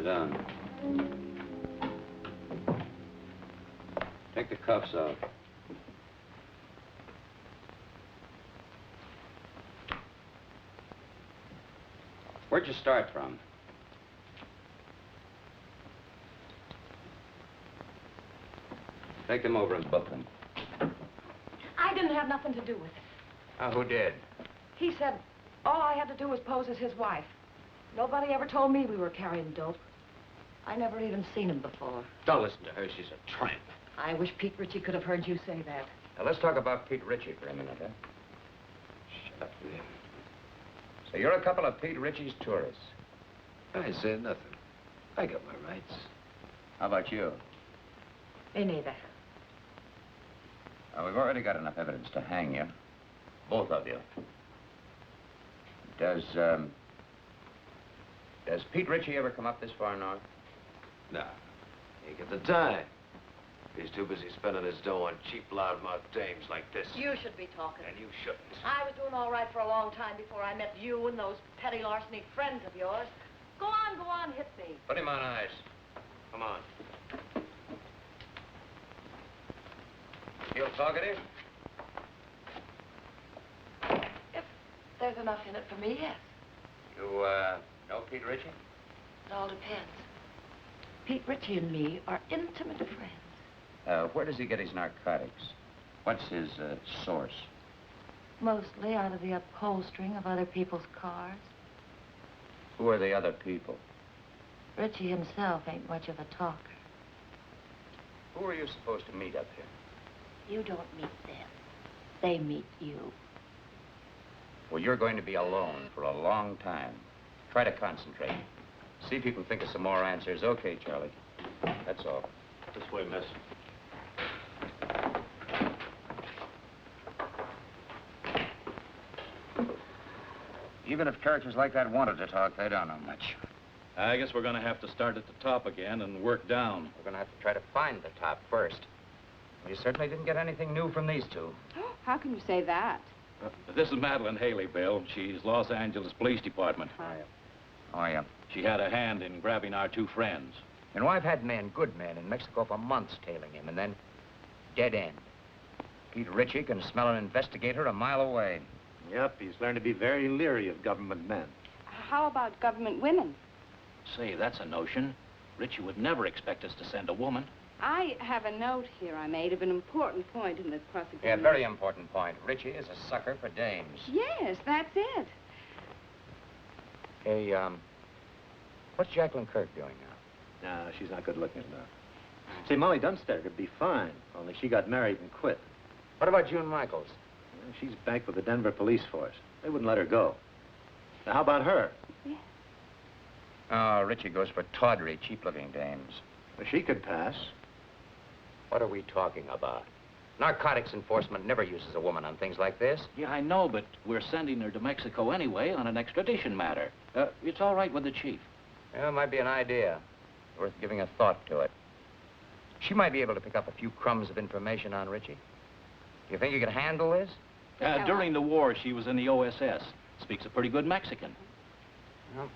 down. Take the cuffs off. Where'd you start from? Take them over and book them. I didn't have nothing to do with it. Oh, who did? He said all I had to do was pose as his wife. Nobody ever told me we were carrying dope. I never even seen him before. Don't listen to her. She's a tramp. I wish Pete Ritchie could have heard you say that. Now, let's talk about Pete Ritchie for a minute, huh? Shut up, will you? So you're a couple of Pete Ritchie's tourists. I said nothing. I got my rights. How about you? Me neither. We've already got enough evidence to hang you. Both of you. Does Pete Ritchie ever come up this far north? No. He ain't got the time. He's too busy spending his dough on cheap, loudmouth dames like this. You should be talking. And you shouldn't. I was doing all right for a long time before I met you and those petty larceny friends of yours. Go on, hit me. Put him on ice. Come on. Feel talkative? If there's enough in it for me, yes. You, know Pete Ritchie? It all depends. Pete Ritchie and me are intimate friends. Where does he get his narcotics? What's his, source? Mostly out of the upholstering of other people's cars. Who are the other people? Ritchie himself ain't much of a talker. Who are you supposed to meet up here? You don't meet them. They meet you. Well, you're going to be alone for a long time. Try to concentrate. See if you can think of some more answers. Okay, Charlie. That's all. This way, miss. Even if characters like that wanted to talk, they don't know much. I guess we're going to have to start at the top again and work down. We're going to have to try to find the top first. We certainly didn't get anything new from these two. How can you say that? This is Madeleine Haley, Bill. She's Los Angeles Police Department. Oh, yeah. She had a hand in grabbing our two friends. You know, I've had men, good men, in Mexico for months tailing him, and then dead end. Pete Ritchie can smell an investigator a mile away. Yep, he's learned to be very leery of government men. How about government women? Say, that's a notion. Ritchie would never expect us to send a woman. I have a note here I made of an important point in the prosecution. Yeah, very important point. Ritchie is a sucker for dames. Yes, that's it. Hey, what's Jacqueline Kirk doing now? No, she's not good looking enough. See, Molly Dunstedter could be fine, only she got married and quit. What about June Michaels? Well, she's back with the Denver police force. They wouldn't let her go. Now, how about her? Yeah. Oh, Ritchie goes for tawdry, cheap-looking dames. Well, she could pass. What are we talking about? Narcotics enforcement never uses a woman on things like this. Yeah, I know, but we're sending her to Mexico anyway on an extradition matter. It's all right with the chief. Yeah, it might be an idea. Worth giving a thought to it. She might be able to pick up a few crumbs of information on Ritchie. Do you think you could handle this? During the war, she was in the OSS. Speaks a pretty good Mexican. Well,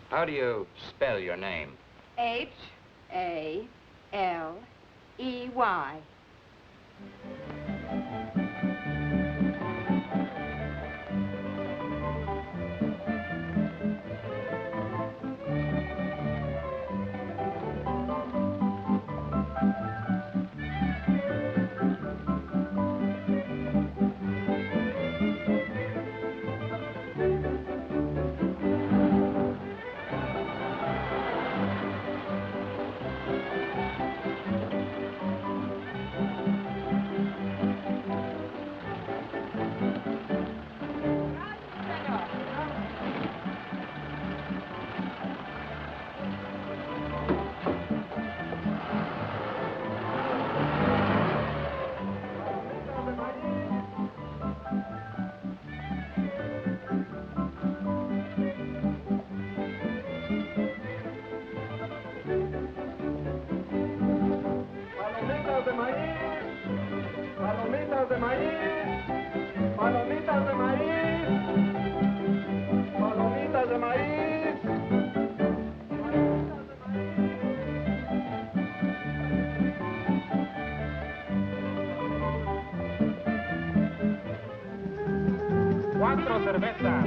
how do you spell your name? Haley. 4 cervezas.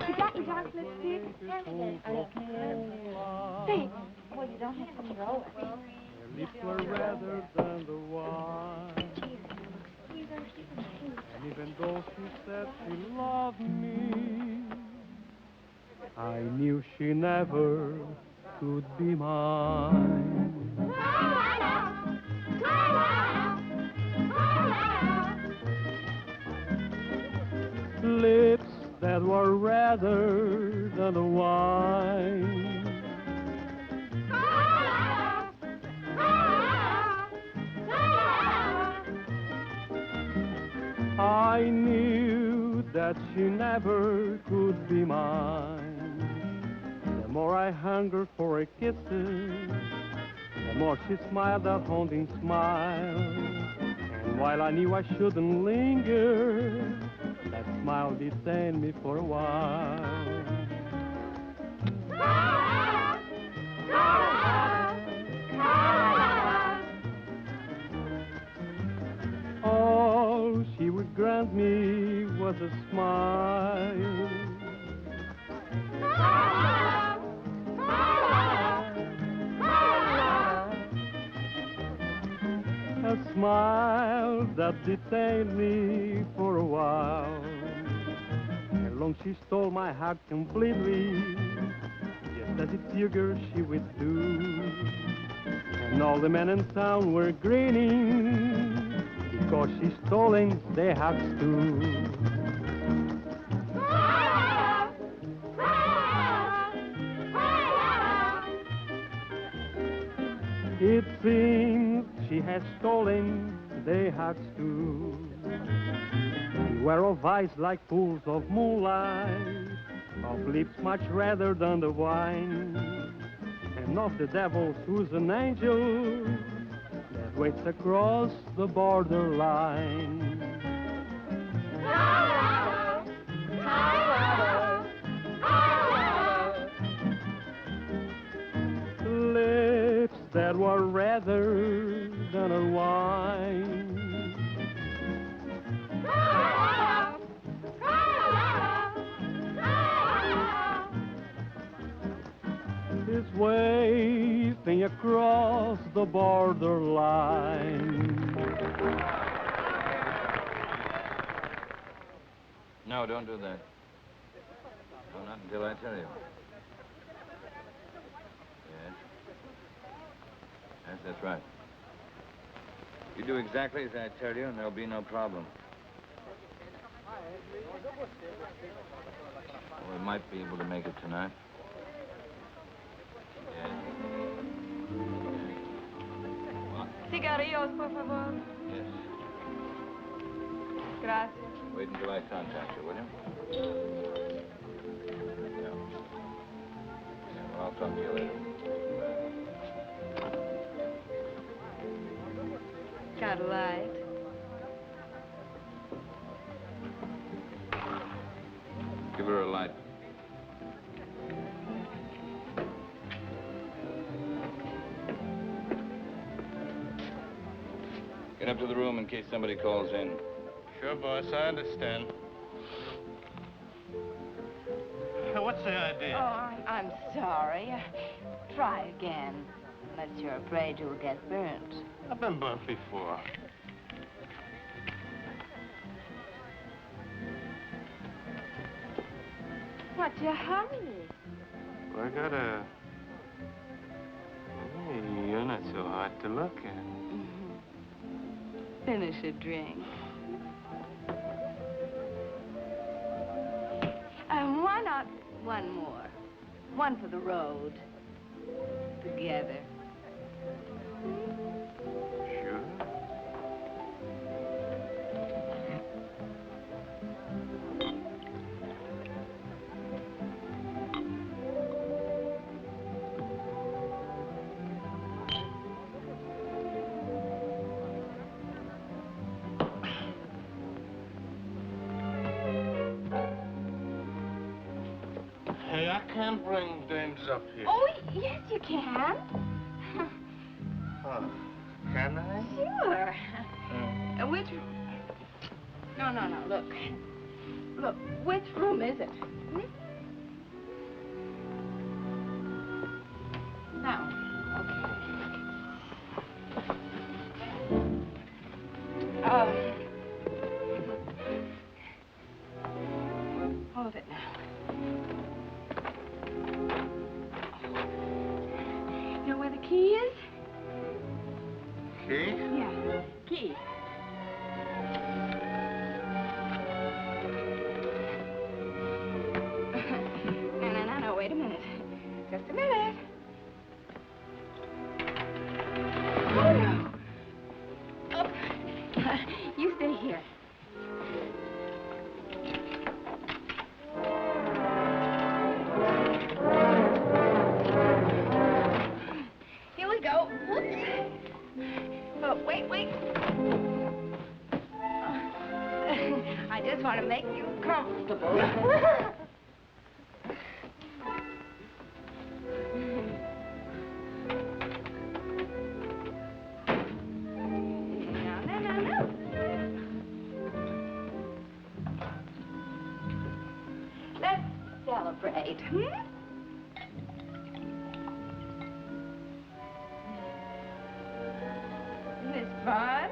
You got your dark lipstick? Thanks. Well, you don't have to throw it. Her lips were redder than the wine. And even though she said she loved me, I knew she never could be mine. Lips that were redder than the wine. I knew that she never could be mine. The more I hungered for her kisses, the more she smiled that haunting smile. And while I knew I shouldn't linger, that smile detained me for a while. All she would grant me was a smile. A smile that detained me for a while. And long she stole my heart completely, just as it figured she would do. And all the men in town were grinning, because she stolen their hearts too. It seems she has stolen their hearts too. Beware of eyes like pools of moonlight, of lips much redder than the wine, and of the devil who's an angel that waits across the borderline. Lips that were redder than a wine. Is waving across the borderline. No, don't do that. No, not until I tell you. Yes. Yes, that's right. You do exactly as I tell you, and there'll be no problem. Well, we might be able to make it tonight. Yes. Cigarrillos, por favor. Yes. Gracias. Wait until I contact you, will you? Yeah. Yeah, well, I'll talk to you later. Got a light? Give her a light. Get up to the room in case somebody calls in. Sure, boss, I understand. What's the idea? Oh, I'm sorry. Try again. Unless you're afraid you'll get burnt. I've been burnt before. What's your hurry? Well, I got a... Hey, you're not so hard to look at. Finish a drink. why not one more? One for the road. Together. Sure. Hey, I can't bring dames up here. Oh, yes, you can. Oh, can I? Sure. Which... No, look. Look, which room is it? Hmm? Now, okay. Hold it now. You know where the key is? Key? Yeah, key. No, wait a minute. Just a minute. Oh, no. Oh. You stay here. Here we go. Whoops. Oh, wait. I just want to make you comfortable. No. Let's celebrate, hmm? Isn't this fun?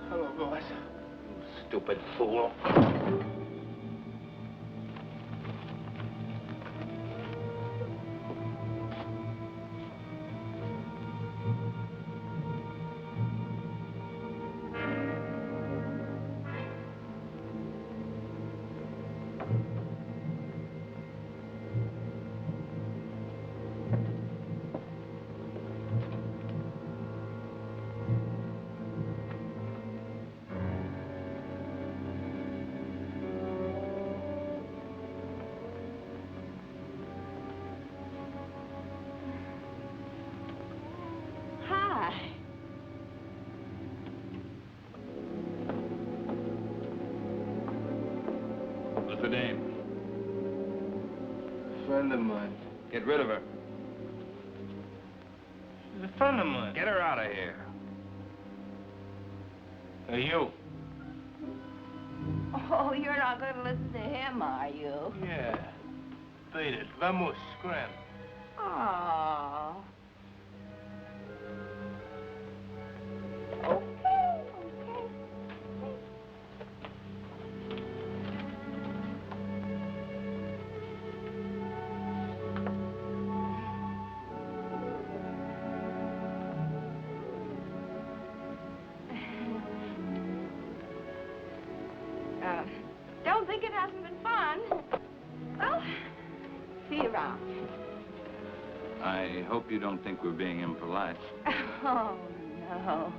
Hello, boys. Stupid fool. friend of mine. Get rid of her. She's a friend of mine. Get her out of here. Hey, you. Oh, you're not going to listen to him, are you? Yeah. Beat it. Vamos, scram. Oh. Don't think it hasn't been fun. Well, see you around. I hope you don't think we're being impolite. Oh, no.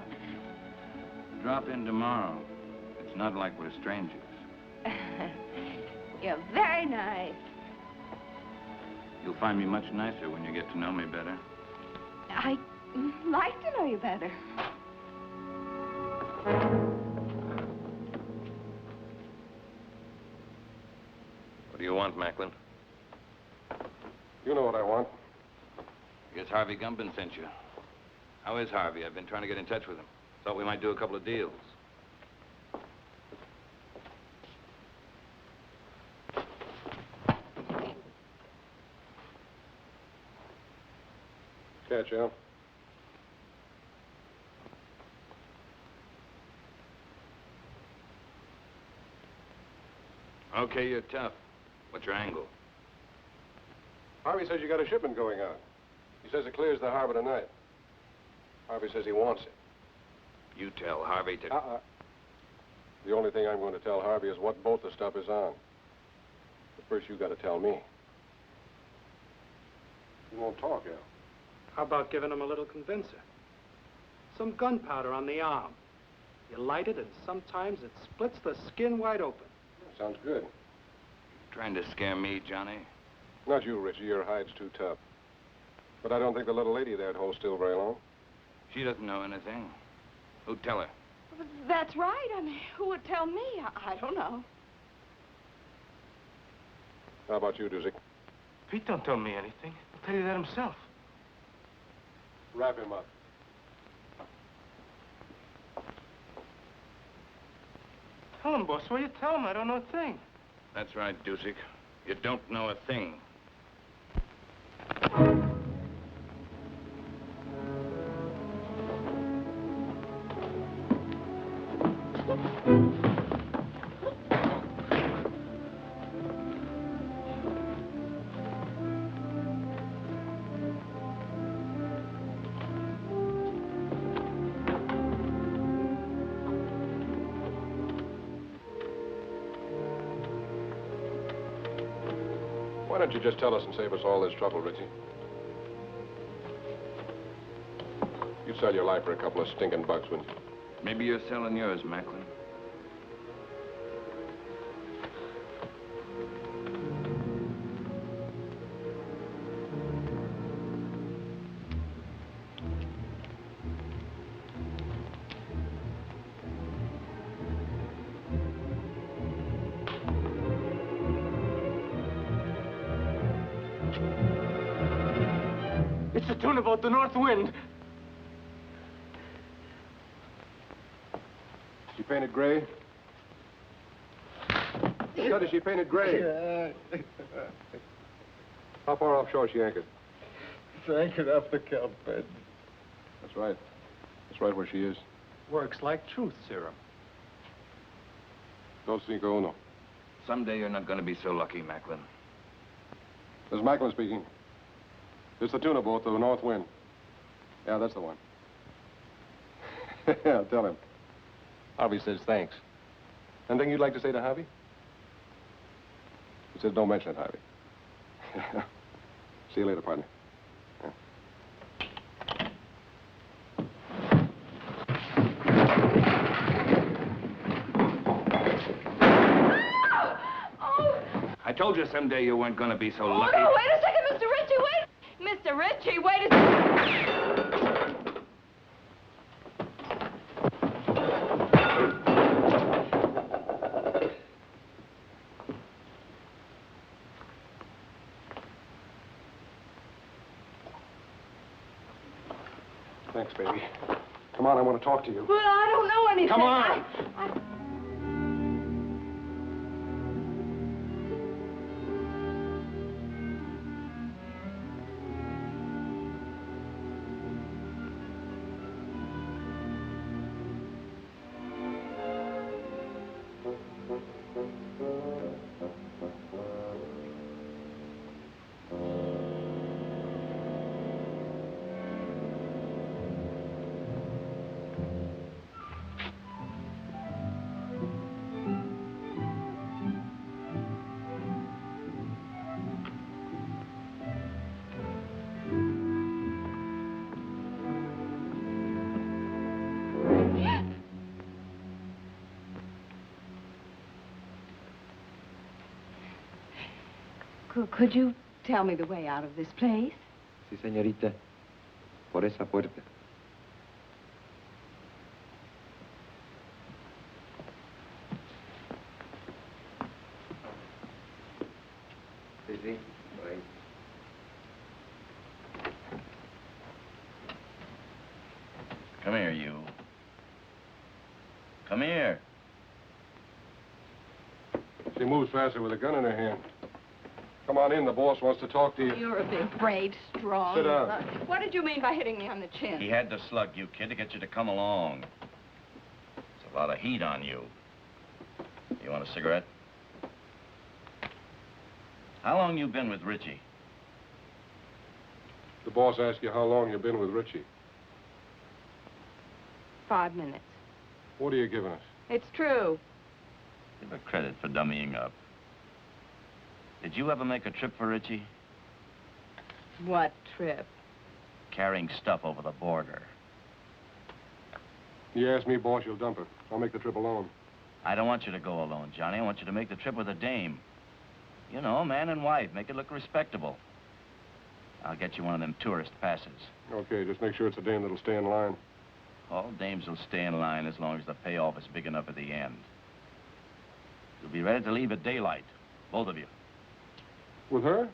Drop in tomorrow. It's not like we're strangers. You're very nice. You'll find me much nicer when you get to know me better. I'd like to know you better. What do you want, Macklin? You know what I want. I guess Harvey Gumpin sent you. How is Harvey? I've been trying to get in touch with him. Thought we might do a couple of deals. Catch you. Okay, you're tough. What's your angle? Harvey says you got a shipment going on. He says it clears the harbor tonight. Harvey says he wants it. You tell Harvey to... The only thing I'm going to tell Harvey is what boat the stuff is on. But first, you got to tell me. You won't talk, Al. How about giving him a little convincer? Some gunpowder on the arm. You light it, and sometimes it splits the skin wide open. Sounds good. Trying to scare me, Johnny? Not you, Ritchie. Your hide's too tough. But I don't think the little lady there'd hold still very long. She doesn't know anything. Who'd tell her? But that's right. I mean, who would tell me? I don't know. How about you, Duzick? Pete don't tell me anything. He'll tell you that himself. Wrap him up. Tell him, boss. What do you tell him? I don't know a thing. That's right, Duzick. You don't know a thing. Why don't you just tell us and save us all this trouble, Ritchie? You'd sell your life for a couple of stinking bucks, wouldn't you? Maybe you're selling yours, Macklin. It's a tune about the north wind. She painted gray? Said she painted gray. How far offshore is she anchored? It's anchored off the kelp bed. That's right. That's right where she is. Works like truth serum. Dos cinco uno. Someday you're not going to be so lucky, Macklin. This is Macklin speaking. It's the tuna boat, the North Wind. Yeah, that's the one. Yeah, tell him. Harvey says thanks. Anything you'd like to say to Harvey? He says don't mention it, Harvey. See you later, partner. Yeah. I told you someday you weren't going to be so Oh, lucky. no, wait a second, Mr. Ritchie, wait! Mr. Ritchie, wait a second! Thanks, baby. Come on, I want to talk to you. Well, I don't know anything. Come on! Could you tell me the way out of this place? Sí, señorita. Por esa puerta. Sí, sí, por ahí. Come here, you. Come here. She moves faster with a gun in her hand. Come on in, the boss wants to talk to you. You're a big, brave, strong... Sit down. What did you mean by hitting me on the chin? He had to slug you, kid, to get you to come along. There's a lot of heat on you. You want a cigarette? How long you been with Ritchie? The boss asked you how long you've been with Ritchie. 5 minutes. What are you giving us? It's true. Give her credit for dummying up. Did you ever make a trip for Ritchie? What trip? Carrying stuff over the border. You ask me, boss, you'll dump her. I'll make the trip alone. I don't want you to go alone, Johnny. I want you to make the trip with a dame. You know, man and wife. Make it look respectable. I'll get you one of them tourist passes. Okay, just make sure it's a dame that'll stay in line. All dames will stay in line as long as the payoff is big enough at the end. You'll be ready to leave at daylight, both of you. With her?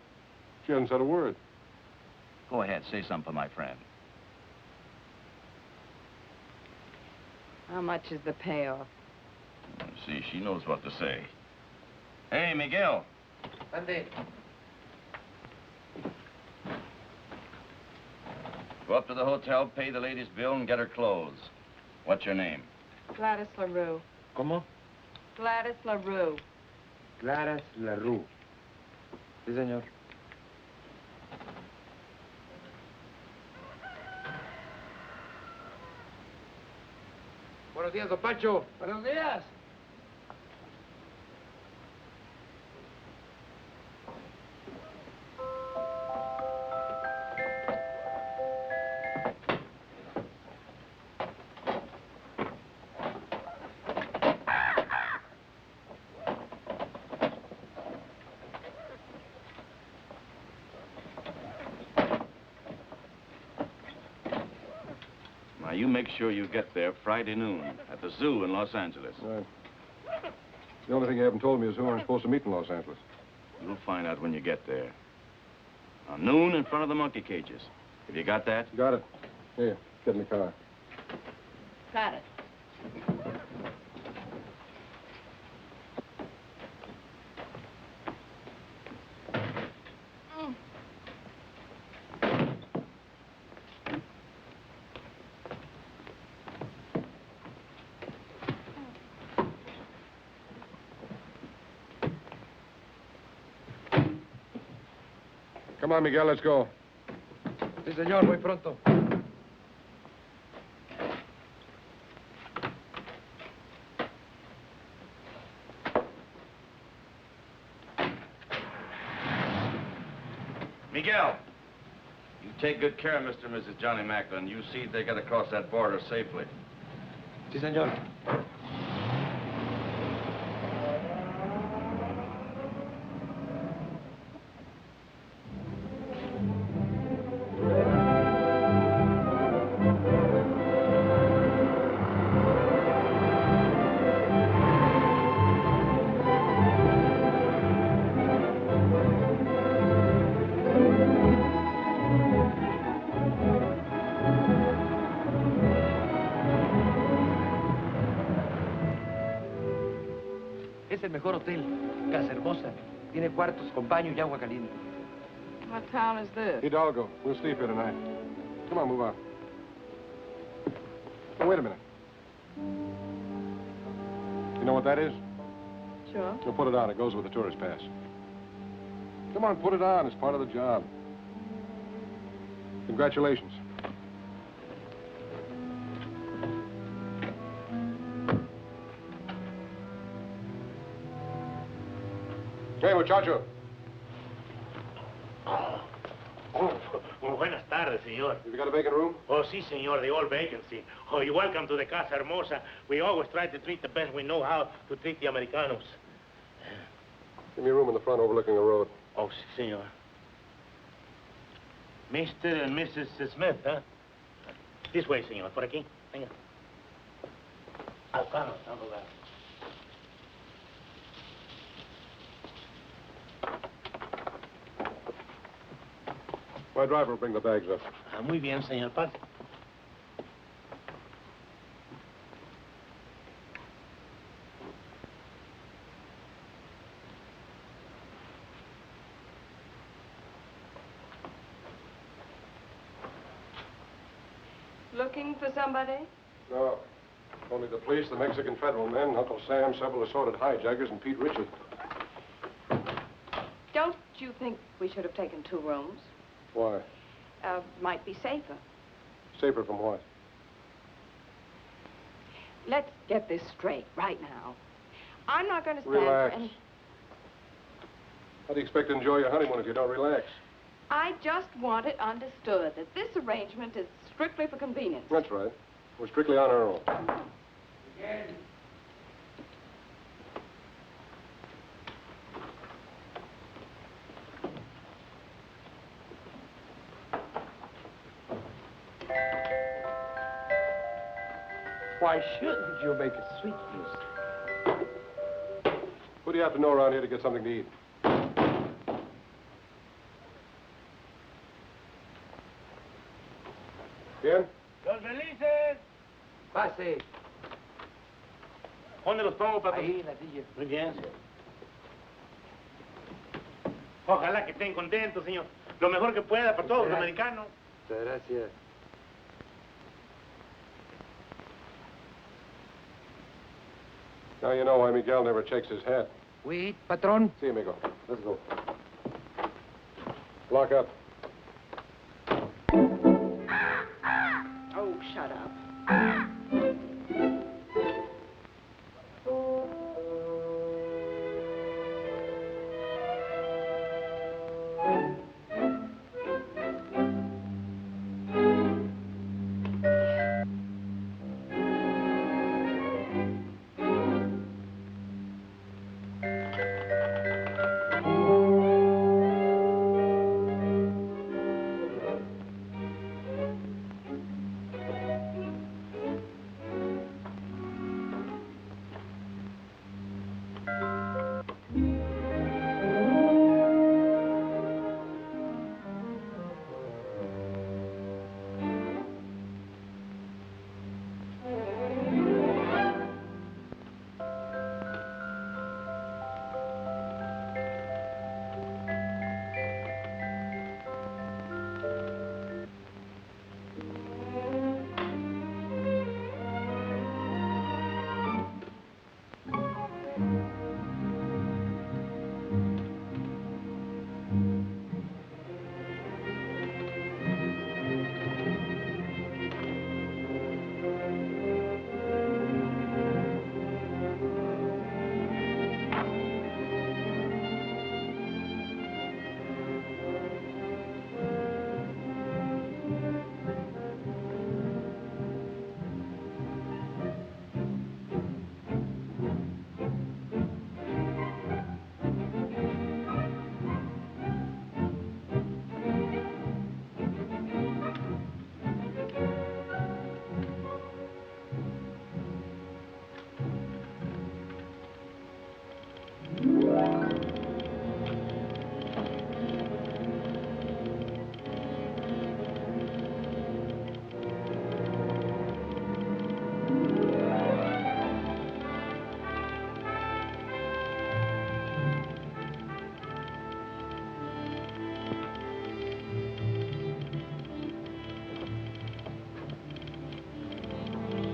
She hasn't said a word. Go ahead, say something for my friend. How much is the payoff? See, she knows what to say. Hey, Miguel. Ande. Go up to the hotel, pay the lady's bill, and get her clothes. What's your name? Gladys LaRue. ¿Cómo? Gladys LaRue. Claras LaRue. Sí, señor. Buenos días, don Pancho. Buenos días. Now, you make sure you get there Friday noon at the zoo in Los Angeles. Right. The only thing you haven't told me is who I'm supposed to meet in Los Angeles. You'll find out when you get there. Now, noon in front of the monkey cages. Have you got that? Got it. Here, get in the car. Got it. Come on, Miguel, let's go. Sí, señor, muy pronto. Miguel, you take good care of Mr. and Mrs. Johnny Macklin. You see they get across that border safely. Sí, señor. es el mejor hotel. Casa Hermosa. Tiene cuartos con baño y agua caliente. What town is this? Hidalgo. We'll sleep here tonight. Come on, move on. Oh, wait a minute. You know what that is? Sure. Well, put it on. It goes with the tourist pass. Come on, put it on. It's part of the job. Congratulations. Hey, muchacho. Buenas tardes, señor. Have you got a vacant room? Oh, sí, señor, the old vacancy. Oh, you're welcome to the Casa Hermosa. We always try to treat the best we know how to treat the Americanos. Give me a room in the front overlooking the road. Oh, sí, señor. Mr. and Mrs. Smith, huh? This way, señor. Por aquí. Venga. Vamos, vamos. My driver will bring the bags up. Ah, muy bien, señor. Pase. Looking for somebody? No. Only the police, the Mexican federal men, Uncle Sam, several assorted hijackers, and Pete Ritchie. Don't you think we should have taken 2 rooms? Why? Might be safer. Safer from what? Let's get this straight right now. I'm not going to stand Relax. for any... How do you expect to enjoy your honeymoon if you don't relax? I just want it understood that this arrangement is strictly for convenience. That's right. We're strictly on our own. Why shouldn't you make a sweet music? Who do you have to know around here to get something to eat? Bien? Los felices. Pase. ¿Dónde los pongo, papá? Ahí, en la silla. Muy bien. Ojalá que estén contentos, señor. Lo mejor que pueda para todos los americanos. Muchas gracias. Now you know why Miguel never checks his hat. Wait, patron. See, amigo. Let's go. Lock up. Oh, shut up.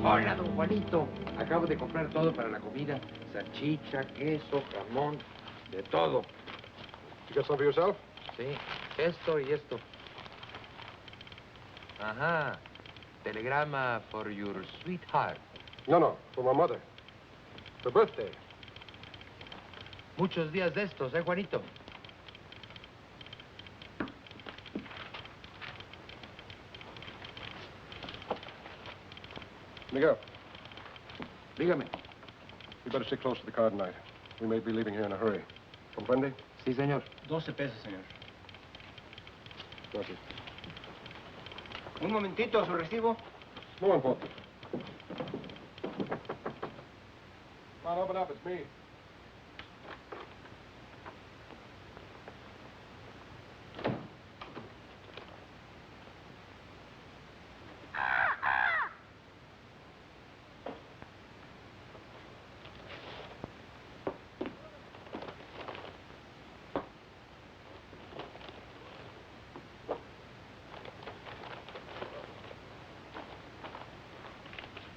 Hola, don Juanito. Acabo de comprar todo para la comida. Salchicha, queso, jamón, de todo. You got some for yourself? Sí, esto y esto. Ajá. Telegrama for your sweetheart. No, for my mother. Her birthday. Muchos días de estos, Juanito? Miguel, Dígame. you better stick close to the car tonight. We may be leaving here in a hurry. ¿Comprende? Sí, señor. 12 pesos, señor. Gracias. Un momentito, su recibo. No important. Come on, open up. It's me.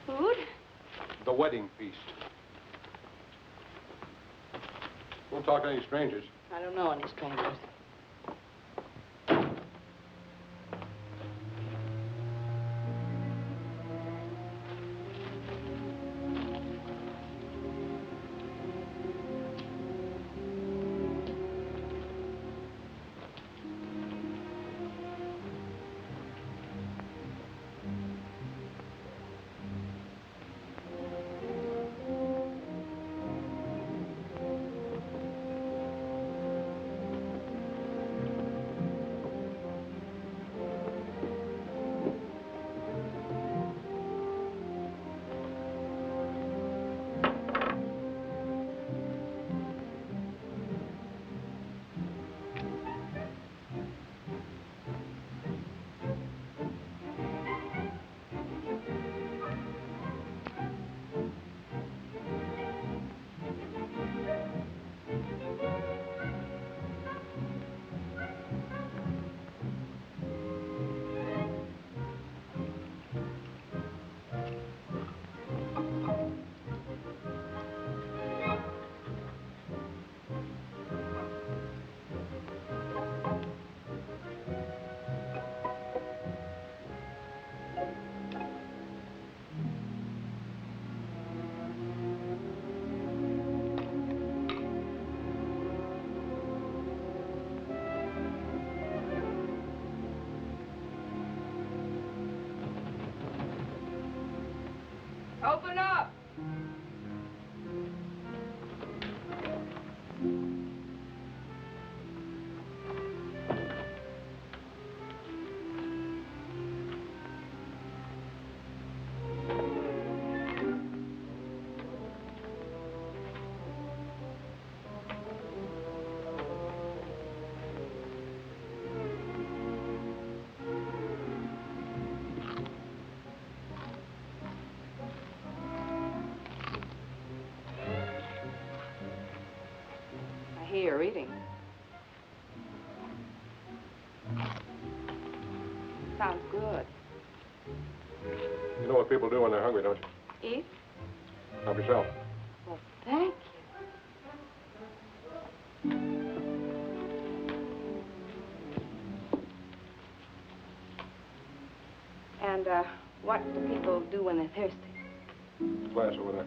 Food? The wedding feast. Don't talk to any strangers. I don't know any strangers. Open up! I hear you're eating. Sounds good. You know what people do when they're hungry, don't you? Eat? Help yourself. Well, thank you. And, what do people do when they're thirsty? Glass over there.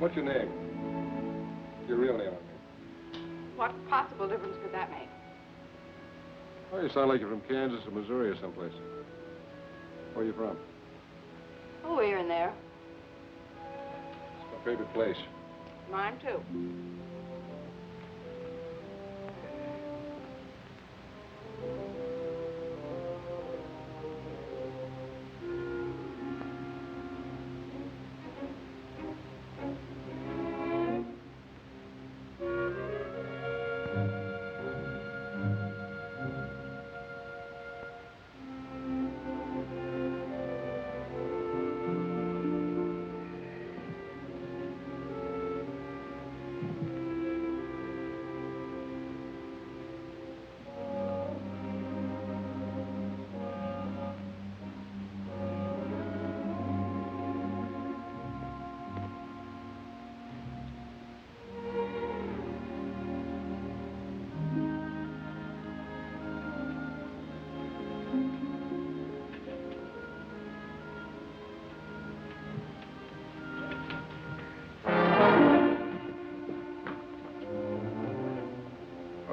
What's your name? Your real name, I mean. What possible difference could that make? Oh, you sound like you're from Kansas or Missouri or someplace. Where are you from? Oh, here and there. It's my favorite place. Mine, too.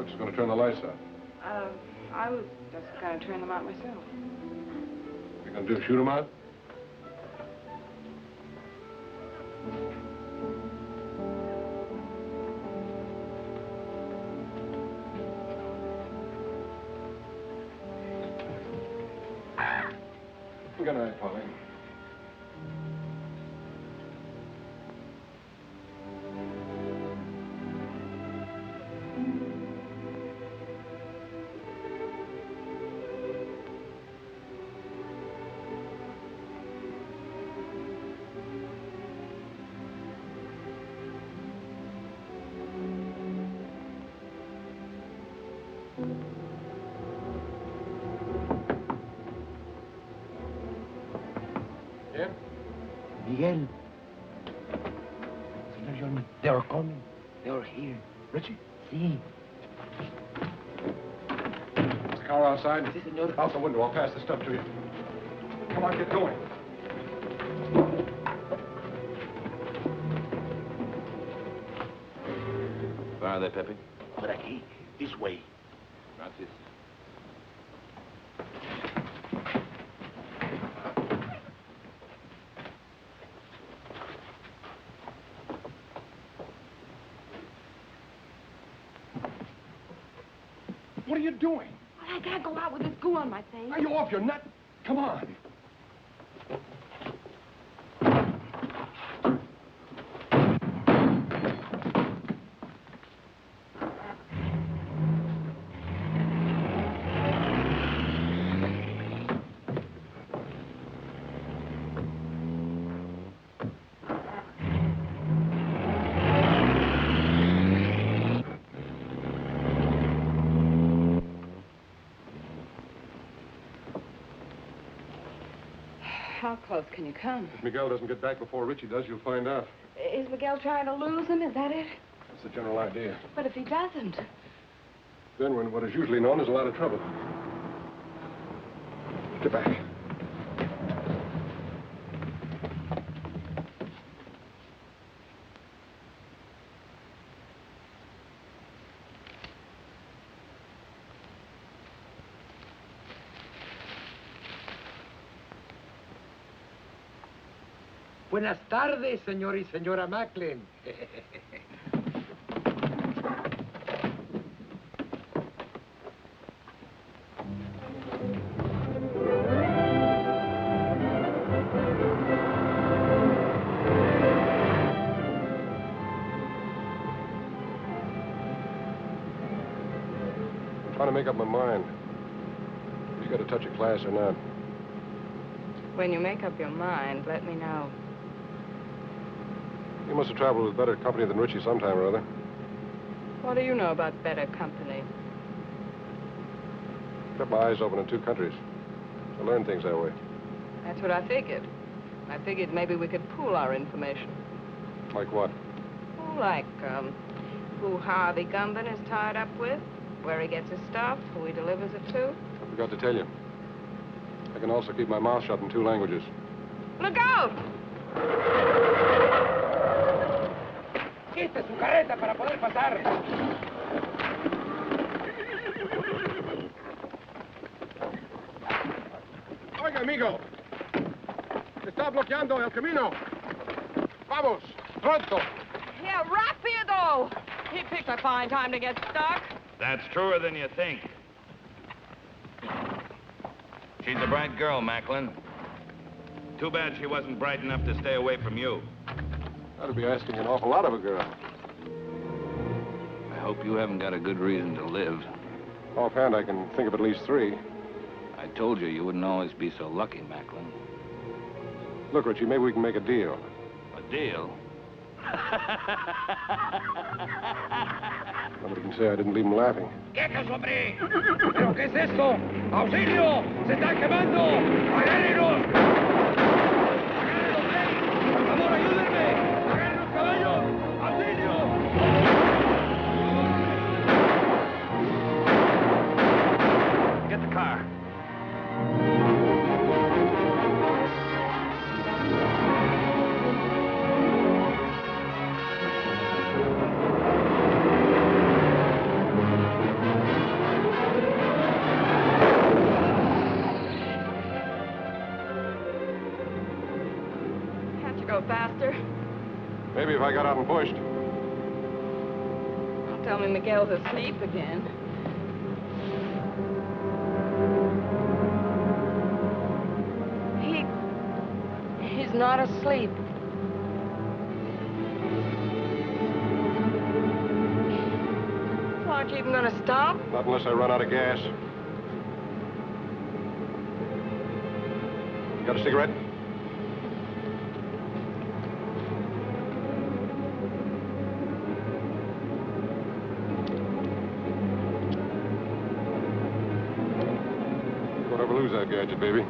Just going to turn the lights out. I was just going to turn them out myself. You're going to do shoot them out? Good night, Polly. Miguel. Senor Johnny, they are coming. They are here. Ritchie? See. Is the car outside? Si, senor. Out the window. I'll pass the stuff to you. Come on, get going. Where are they, Pepe? Por aquí. This way. Gracias. What are you doing? Well, I can't go out with this goo on my face. Are you off your nut? Come on. How close can you come? If Miguel doesn't get back before Ritchie does, you'll find out. Is Miguel trying to lose him? Is that it? That's the general idea. But if he doesn't? Then we're in what is usually known as a lot of trouble. Get back. Buenas tardes, señor y señora Macklin. I'm trying to make up my mind. You got a touch of class or not? When you make up your mind, let me know. You must have traveled with better company than Ritchie sometime or other. What do you know about better company? Kept my eyes open in two countries. I learned things that way. That's what I figured. I figured maybe we could pool our information. Like what? Oh, like, who Harvey Gumban is tied up with, where he gets his stuff, who he delivers it to. I forgot to tell you. I can also keep my mouth shut in two languages. Look out! Quite su carreta para poder pasar. Oiga, amigo. está bloqueando el camino. Vamos, pronto. Yeah, rapido! He picked a fine time to get stuck. That's truer than you think. She's a bright girl, Macklin. Too bad she wasn't bright enough to stay away from you. That'd be asking an awful lot of a girl. I hope you haven't got a good reason to live. Offhand, I can think of at least 3. I told you wouldn't always be so lucky, Macklin. Look, Ritchie, maybe we can make a deal. A deal? Nobody can say I didn't leave him laughing. ¡Quietos, hombre! ¿Pero qué es esto? ¡Auxilio! ¡Se están quemando! ¡Agárrenlos! ¡Agárrenlos, Por favor, ayúdenme! ¡Agarren los caballos! ¡Auxilio! Get the car. Go faster. Maybe if I got out and pushed. Don't tell me Miguel's asleep again. He's not asleep. Well, aren't you even gonna stop? Not unless I run out of gas. Got a cigarette? Lose that gadget, baby.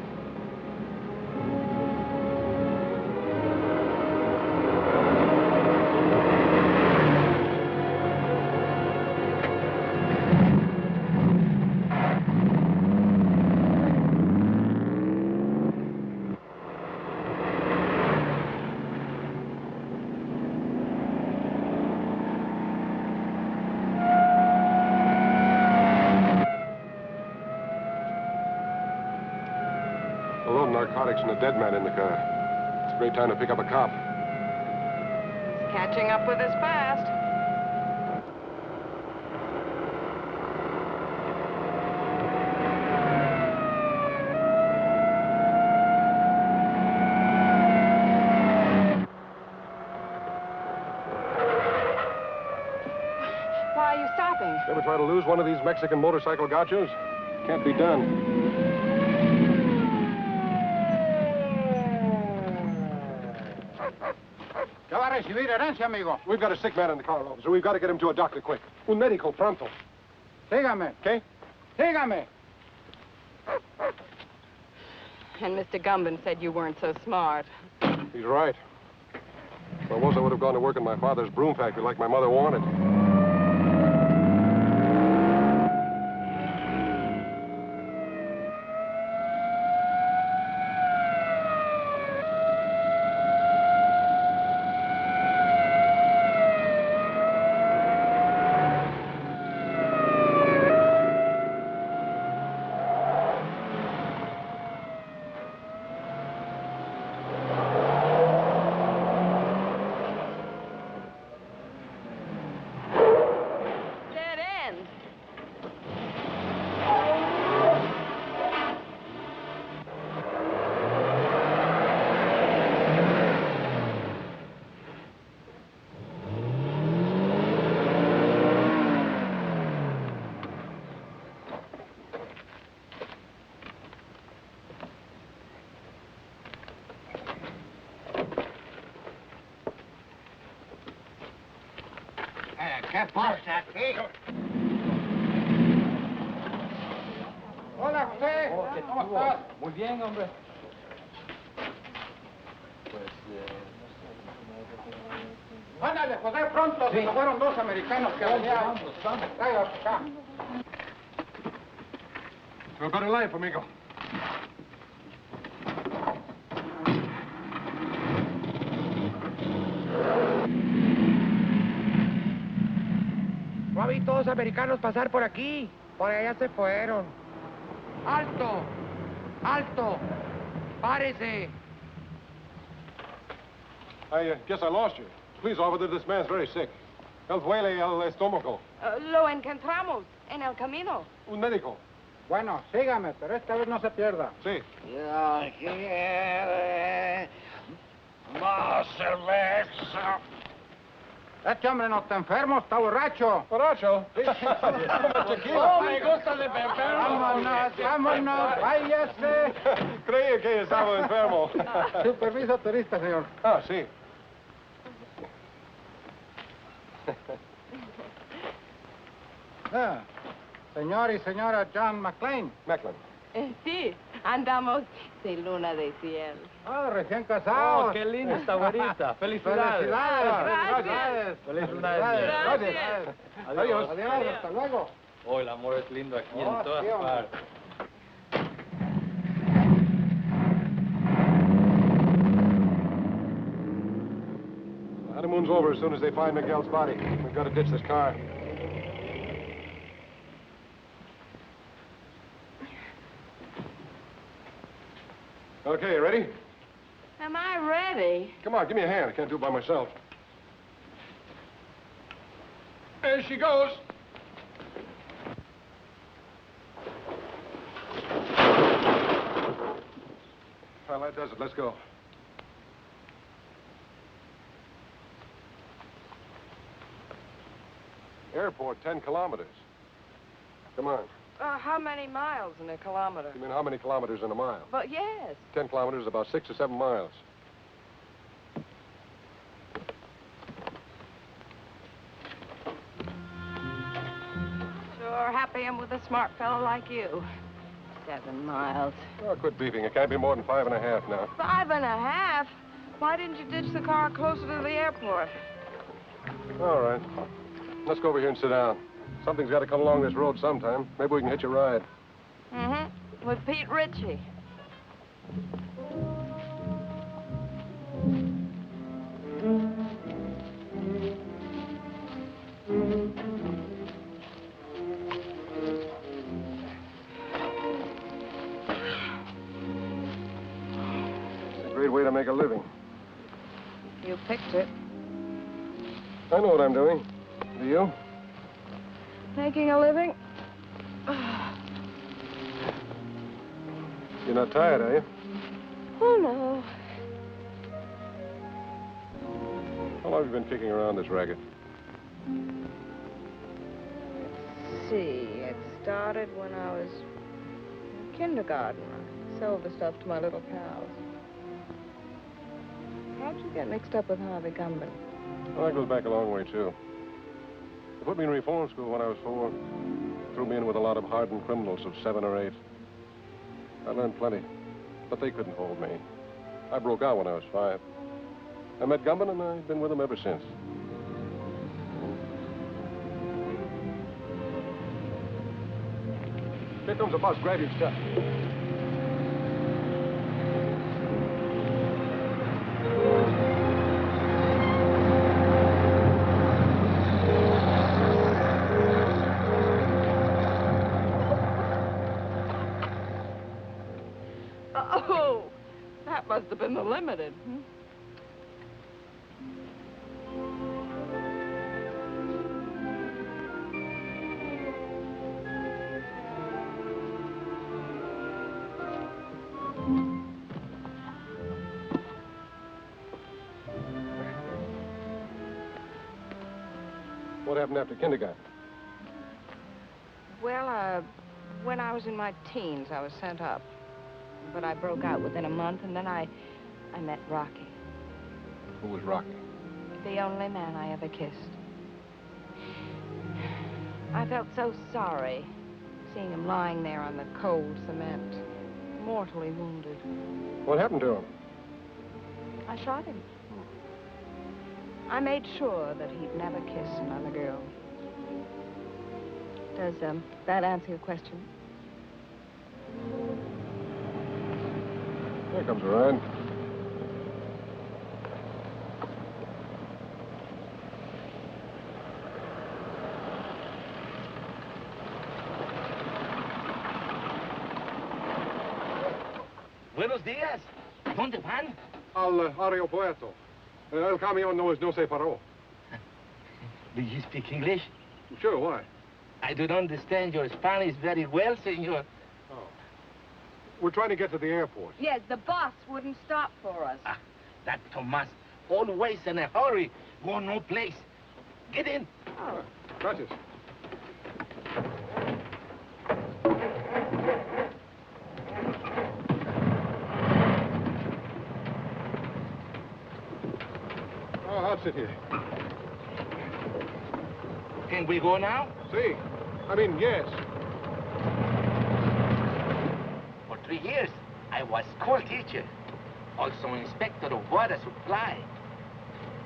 Narcotics and a dead man in the car. It's a great time to pick up a cop. He's catching up with us fast. Why are you stopping? Ever try to lose one of these Mexican motorcycle gauchos? Can't be done. We've got a sick man in the car, officer. We've got to get him to a doctor quick. Un médico pronto. Sígame. Okay? Sígame. And Mr. Gumben said you weren't so smart. He's right. If I was, I would have gone to work in my father's broom factory like my mother wanted. ¿Qué pasa aquí? Hola, José. ¿Cómo estás? Muy bien, hombre. Ándale, José, pronto. Sí. Se fueron 2 americanos que venían. Tráigalos acá. To a better life, amigo. No vi todos americanos pasar por aquí. Por allá se fueron. ¡Alto! ¡Alto! ¡Párese! I guess I lost you. Please, officer, this man's very sick. Él duele el estómago. Lo encontramos en el camino. Un médico. Bueno, sígame, pero esta vez no se pierda. Sí. Ya quiere más cerveza. Este hombre no está enfermo, está borracho. ¿Borracho? Oh, me gusta de beber. Vámonos, vámonos, váyase. Creía que estaba enfermo. Su permiso turista, señor. Ah, sí. Ah, señor y señora John Macklin. Macklin. Sí, andamos de luna de cielo. Ah, recién casados. Oh, qué linda esta güerita. Felicidades. Felicidades. Feliz luna de miel. Gracias. Adiós. Adiós, hasta luego. Oh, el amor es lindo aquí Oh, en todas sí, hombre. partes. The honeymoon's over as soon as they find Miguel's body. We've got to ditch this car. Okay, you ready? Am I ready? Come on, give me a hand. I can't do it by myself. There she goes. Well, that does it. Let's go. Airport, 10 kilometers. Come on. How many miles in a kilometer? You mean how many kilometers in a mile? But yes. 10 kilometers is about 6 or 7 miles. Sure happy I'm with a smart fellow like you. 7 miles. Oh, quit beefing. It can't be more than 5.5 now. 5.5? Why didn't you ditch the car closer to the airport? All right. Let's go over here and sit down. Something's got to come along this road sometime. Maybe we can hitch a ride. Mm-hmm. With Pete Ritchie. It's a great way to make a living. You picked it. I know what I'm doing. Do you? Making a living? You're not tired, are you? Oh, no. How long have you been kicking around this racket? Let's see. It started when I was in kindergarten. I sold the stuff to my little pals. How'd you get mixed up with Harvey Gumban? Well, that goes back a long way, too. They put me in reform school when I was 4. Threw me in with a lot of hardened criminals of 7 or 8. I learned plenty, but they couldn't hold me. I broke out when I was 5. I met Gumban, and I've been with him ever since. Here comes a bus. Grab your stuff. Oh, that must have been the limited. What happened after kindergarten? Well, when I was in my teens, I was sent up. But I broke out within a month, and then I met Rocky. Who was Rocky? The only man I ever kissed. I felt so sorry seeing him lying there on the cold cement, mortally wounded. What happened to him? I shot him. I made sure that he'd never kiss another girl. Does that answer your question? Here comes a ride. Buenos días. ¿Dónde van? Al aeropuerto. El camión no se paró. Do you speak English? Sure, why? I don't understand your Spanish very well, senor. Oh. We're trying to get to the airport. Yes, the bus wouldn't stop for us. Ah, that Tomas, always in a hurry, go no place. Get in. Oh. Gracias. Oh, I'll sit here. Can we go now? See. I mean, yes. For 3 years, I was school teacher, also inspector of water supply.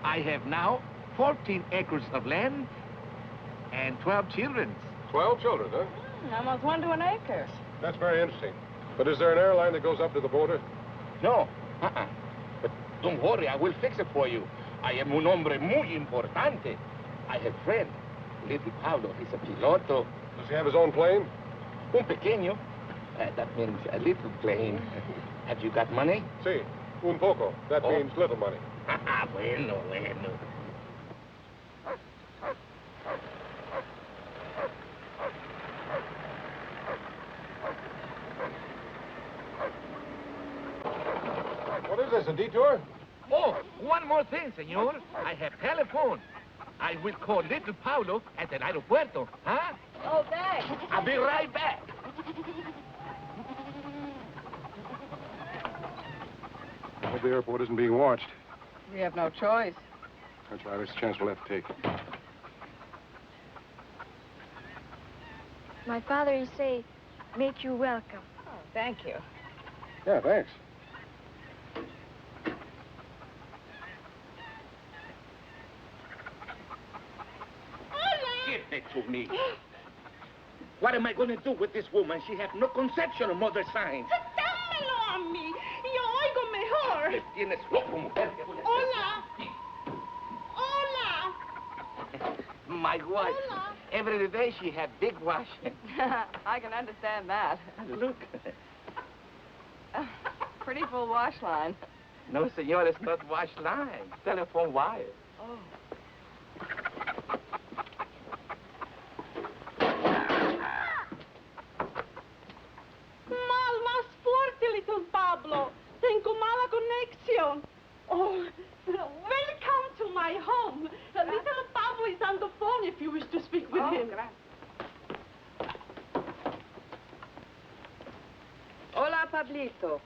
I have now 14 acres of land and 12 children. 12 children, huh? Almost 1 to an acre. That's very interesting. But is there an airline that goes up to the border? No. But don't worry, I will fix it for you. I am un hombre muy importante. I have friend. Little Pablo, he's a piloto. Does he have his own plane? Un pequeño. That means a little plane. Have you got money? Si. Un poco. That means little money. Bueno, bueno. What is this, a detour? Oh, one more thing, senor. I have telephone. I will call little Paulo at the aeropuerto, huh? Oh, thanks. I'll be right back. I hope the airport isn't being watched. We have no choice. That's right. It's a chance we'll have to take. My father, he say, make you welcome. Oh, thank you. Yeah, thanks. Give it to me. What am I going to do with this woman? She has no conception of mother signs. ¡Dámelo a mí! Yo oigo mejor. Le tienes loco, mujer. Hola. Hola. My wife. Hola. Every day she had big wash. I can understand that. Look. Pretty full wash line. No, senor, it's not wash line. Telephone wire. Oh. Más fuerte, little Pablo. Tengo mala conexión. Oh, welcome to my home. Little Pablo is on the phone if you wish to speak with him. Hola, Pablito.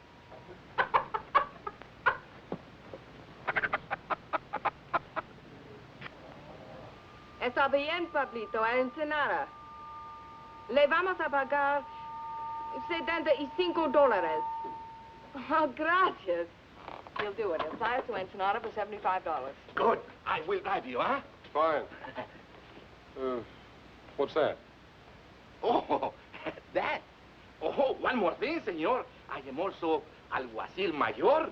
Está bien, Pablito, a Ensenada. Le vamos a pagar $75. Oh, gracias. He'll do it. He'll fly us to Ensenada for $75. Good. I will drive you, huh? Fine. What's that? Oh, that. Oh, one more thing, senor. I am also alguacil mayor.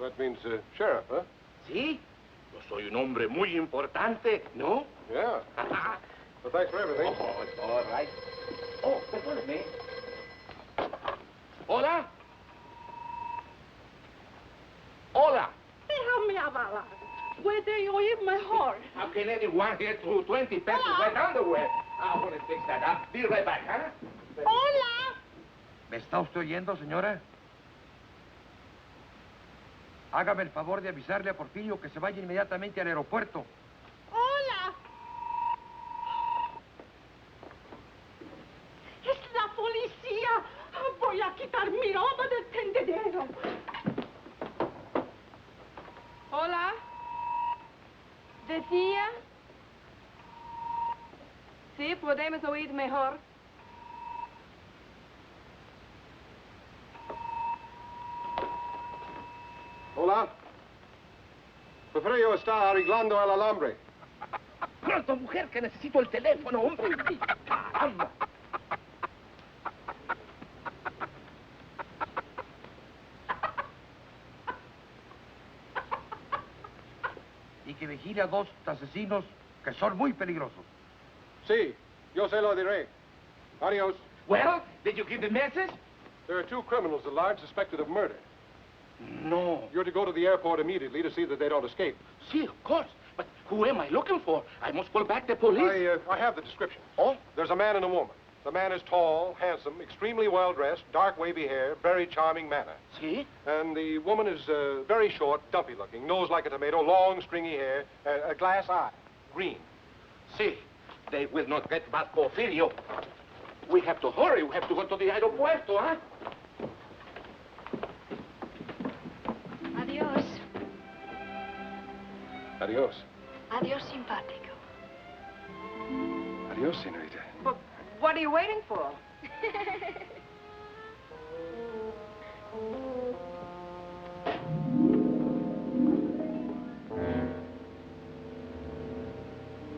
That means sheriff, huh? Sí. Yo soy un hombre muy importante, ¿no? Yeah. Well, thanks for everything. Oh, it's all right. Oh, perdóneme. Hola. Hola. Déjame hablar. Puede oír mejor. How can anyone here through 20 pesos wet underwear? I want to fix that up. Be right back, huh? Hola. ¿Me está usted oyendo, señora? Hágame el favor de avisarle a Porfirio que se vaya inmediatamente al aeropuerto. Hola. Es la policía. Voy a quitar mi ropa del tendedero. Hola. ¿Decía? Sí, podemos oír mejor. Hola. Porfirio está arreglando el alambre. Pronto, mujer, que necesito el teléfono, hombre. Caramba. Y que vigile a 2 asesinos que son muy peligrosos. Sí, yo se lo diré. Adios. Well, did you get the message? There are 2 criminals at large suspected of murder. No. You're to go to the airport immediately to see that they don't escape. See, of course. But who am I looking for? I must call back the police. I have the description. Oh? There's a man and a woman. The man is tall, handsome, extremely well-dressed, dark wavy hair, very charming manner. See? And the woman is very short, dumpy-looking, nose like a tomato, long, stringy hair, a glass eye, green. See, they will not get back Porfirio. We have to hurry. We have to go to the aeropuerto, huh? Adios. Adios. Adios, simpático. Adios, senorita. But what are you waiting for?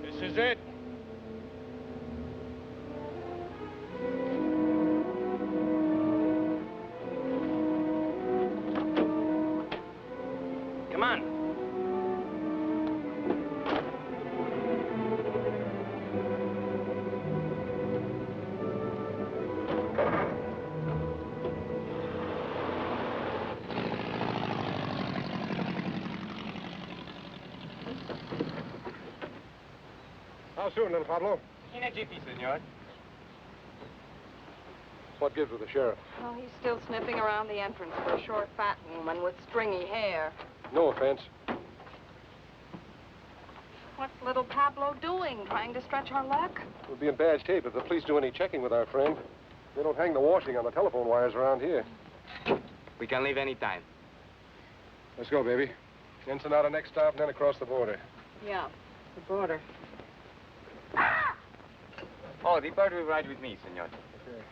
This is it. Come on. How soon, little Pablo? In a jiffy, senor. What gives with the sheriff? Oh, he's still sniffing around the entrance for a short, fat woman with stringy hair. No offense. What's little Pablo doing? Trying to stretch our luck? We'll be in bad shape if the police do any checking with our friend. They don't hang the washing on the telephone wires around here. We can leave any time. Let's go, baby. Ensenada next stop, and then across the border. Yeah, the border. Oh, the bird will ride with me, senor. Okay.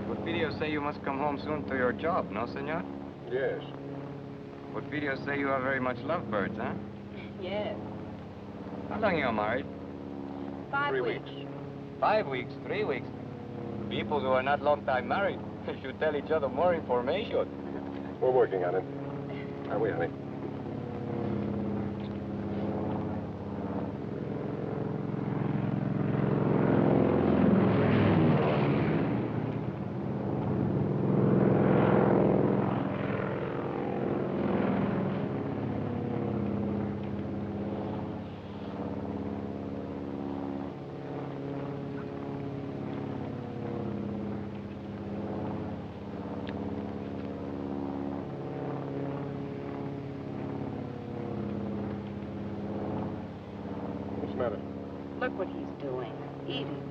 But videos say you must come home soon to your job, no, senor? Yes. But videos say you are very much lovebirds, huh? Yes. How long you are married? 5 3 weeks. 5 weeks, 3 weeks. People who are not long time married should tell each other more information. We're working on it. Are we, honey? What's the matter? Look what he's doing. Eating.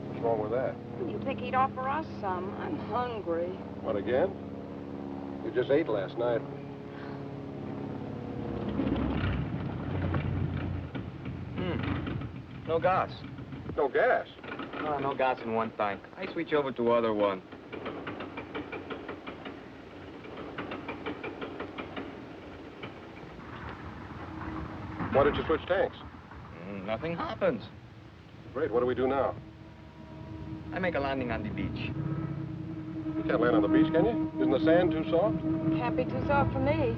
What's wrong with that? You think he'd offer us some? I'm hungry. What, again? You just ate last night. No gas. No gas. No gas in one tank. I switch over to other one. Why did you switch tanks? Nothing happens. Great, what do we do now? I make a landing on the beach. You can't land on the beach, can you? Isn't the sand too soft? Can't be too soft for me.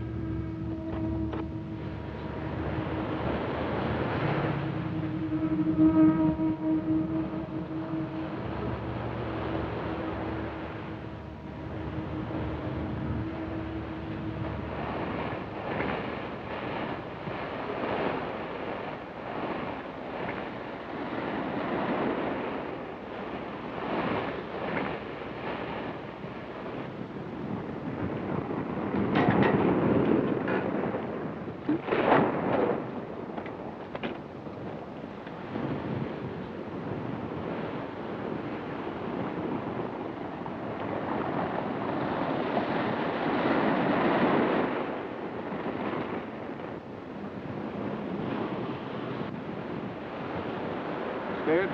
Scared?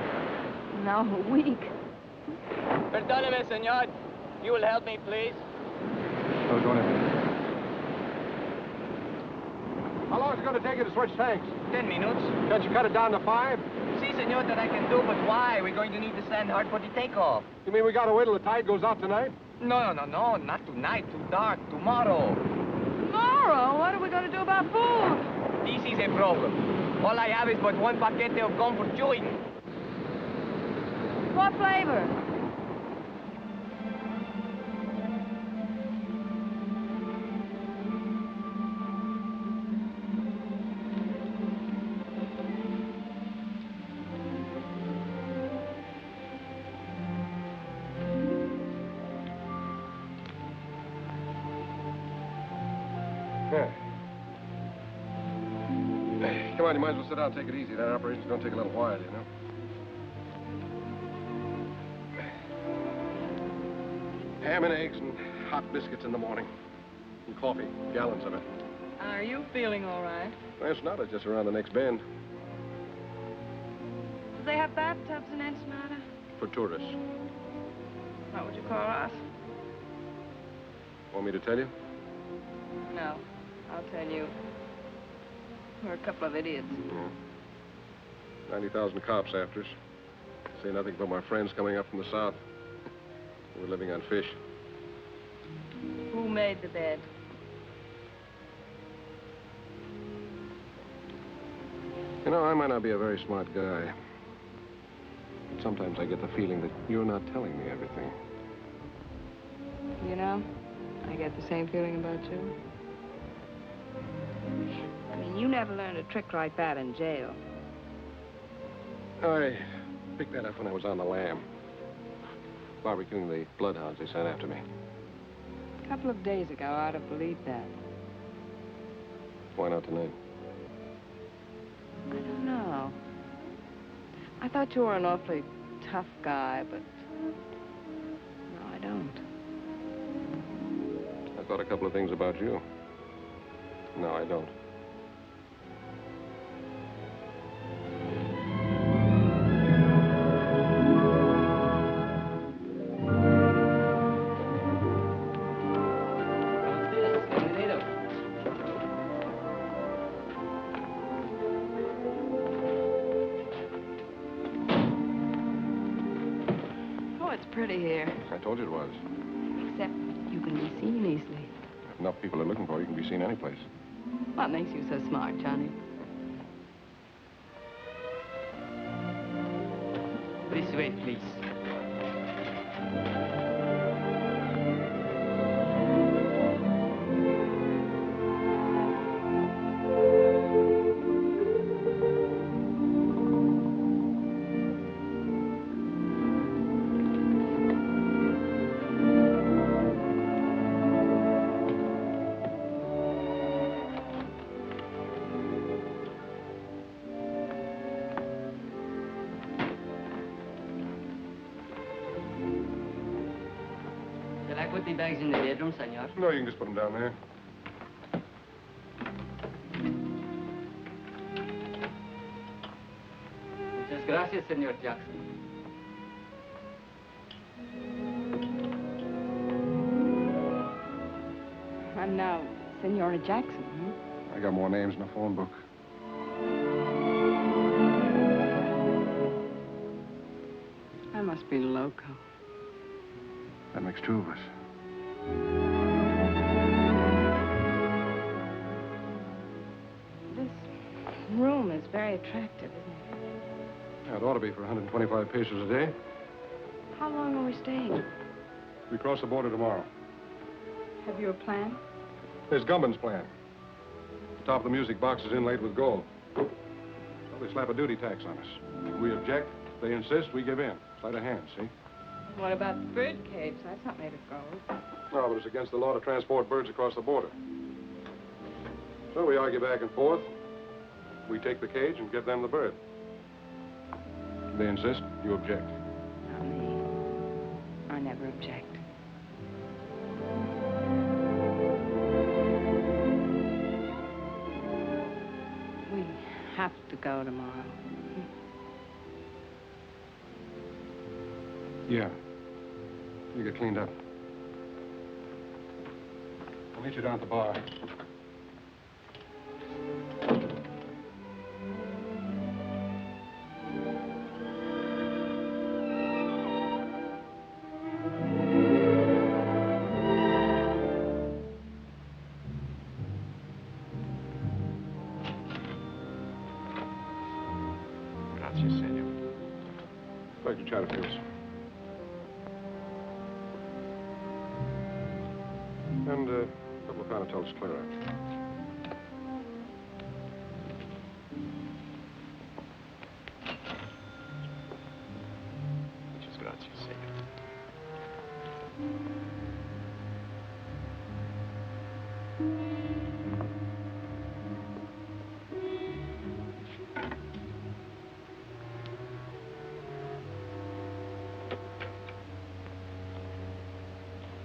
No, weak. Perdóneme, señor. You will help me, please. Oh, go ahead. How long is it going to take you to switch tanks? 10 minutes. Can't you cut it down to 5? Si, senor, that I can do, but why? We're going to need the sand hard for the takeoff. You mean we got to wait till the tide goes out tonight? No, not tonight. Too dark. Tomorrow. Tomorrow? What are we going to do about food? This is a problem. All I have is but one paquete of gum for chewing. What flavor? Come on, you might as well sit down and take it easy. That operation's going to take a little while, you know. Ham and eggs and hot biscuits in the morning. And coffee, gallons of it. Are you feeling all right? Well, it's not. It's just around the next bend. Do they have bathtubs in Ensenada? For tourists. What would you call us? Want me to tell you? No, I'll tell you. We're a couple of idiots. Yeah. 90,000 cops after us. Say nothing but my friends coming up from the south. We're living on fish. Who made the bed? You know, I might not be a very smart guy. But sometimes I get the feeling that you're not telling me everything. You know, I get the same feeling about you. I mean, you never learned a trick like that in jail. I picked that up when I was on the lam. Barbecuing the bloodhounds they sent after me. A couple of days ago, I'd have believed that. Why not tonight? I don't know. I thought you were an awfully tough guy, but no, I don't. I thought a couple of things about you. No, I don't. Pretty here. I told you it was. Except you can be seen easily. If enough people are looking for you, you can be seen any place. What makes you so smart, Johnny? This way, please. Put the bags in the bedroom, senor. No, you can just put them down there. Muchas gracias, senor Jackson. I'm now Senora Jackson, hmm? I got more names in the phone book. I must be loco. That makes two of us. This room is very attractive, isn't it? Yeah, it ought to be for 125 pesos a day. How long are we staying? We cross the border tomorrow. Have you a plan? There's Gumman's plan. The top of the music box is inlaid with gold. Well, they slap a duty tax on us. We object, they insist, we give in. Sleight of hand, see? What about the bird cage? That's not made of gold. No, but it's against the law to transport birds across the border. So we argue back and forth. We take the cage and give them the bird. They insist, you object. Not me. I never object. We have to go tomorrow. Yeah. You get cleaned up. I'll meet you down at the bar. Back to Chatterfield's. And a couple of Panatel's clear out. Muchas gracias, señor.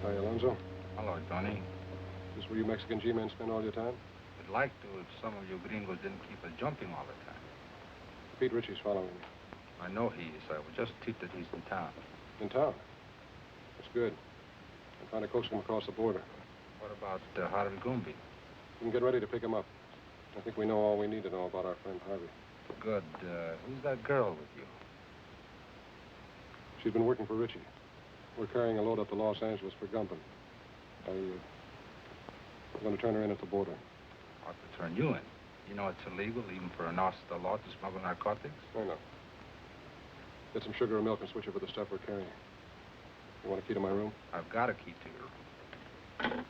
Hi, Alonzo. Hello, Johnny. Is this where you Mexican G-men spend all your time? I'd like to if some of you gringos didn't keep us jumping all the time. Pete Ritchie's following me. I know he is. I was just tipped that he's in town. In town? That's good. I'm trying to coax him across the border. What about Harvey Gumby? We can get ready to pick him up. I think we know all we need to know about our friend Harvey. Good. Who's that girl with you? She's been working for Ritchie. We're carrying a load up to Los Angeles for Gumpin. I'm going to turn her in at the border. Ought to turn you in. You know it's illegal, even for an officer of the law, to smuggle narcotics? I know. Get some sugar or milk and switch over the stuff we're carrying. You want a key to my room? I've got a key to your room.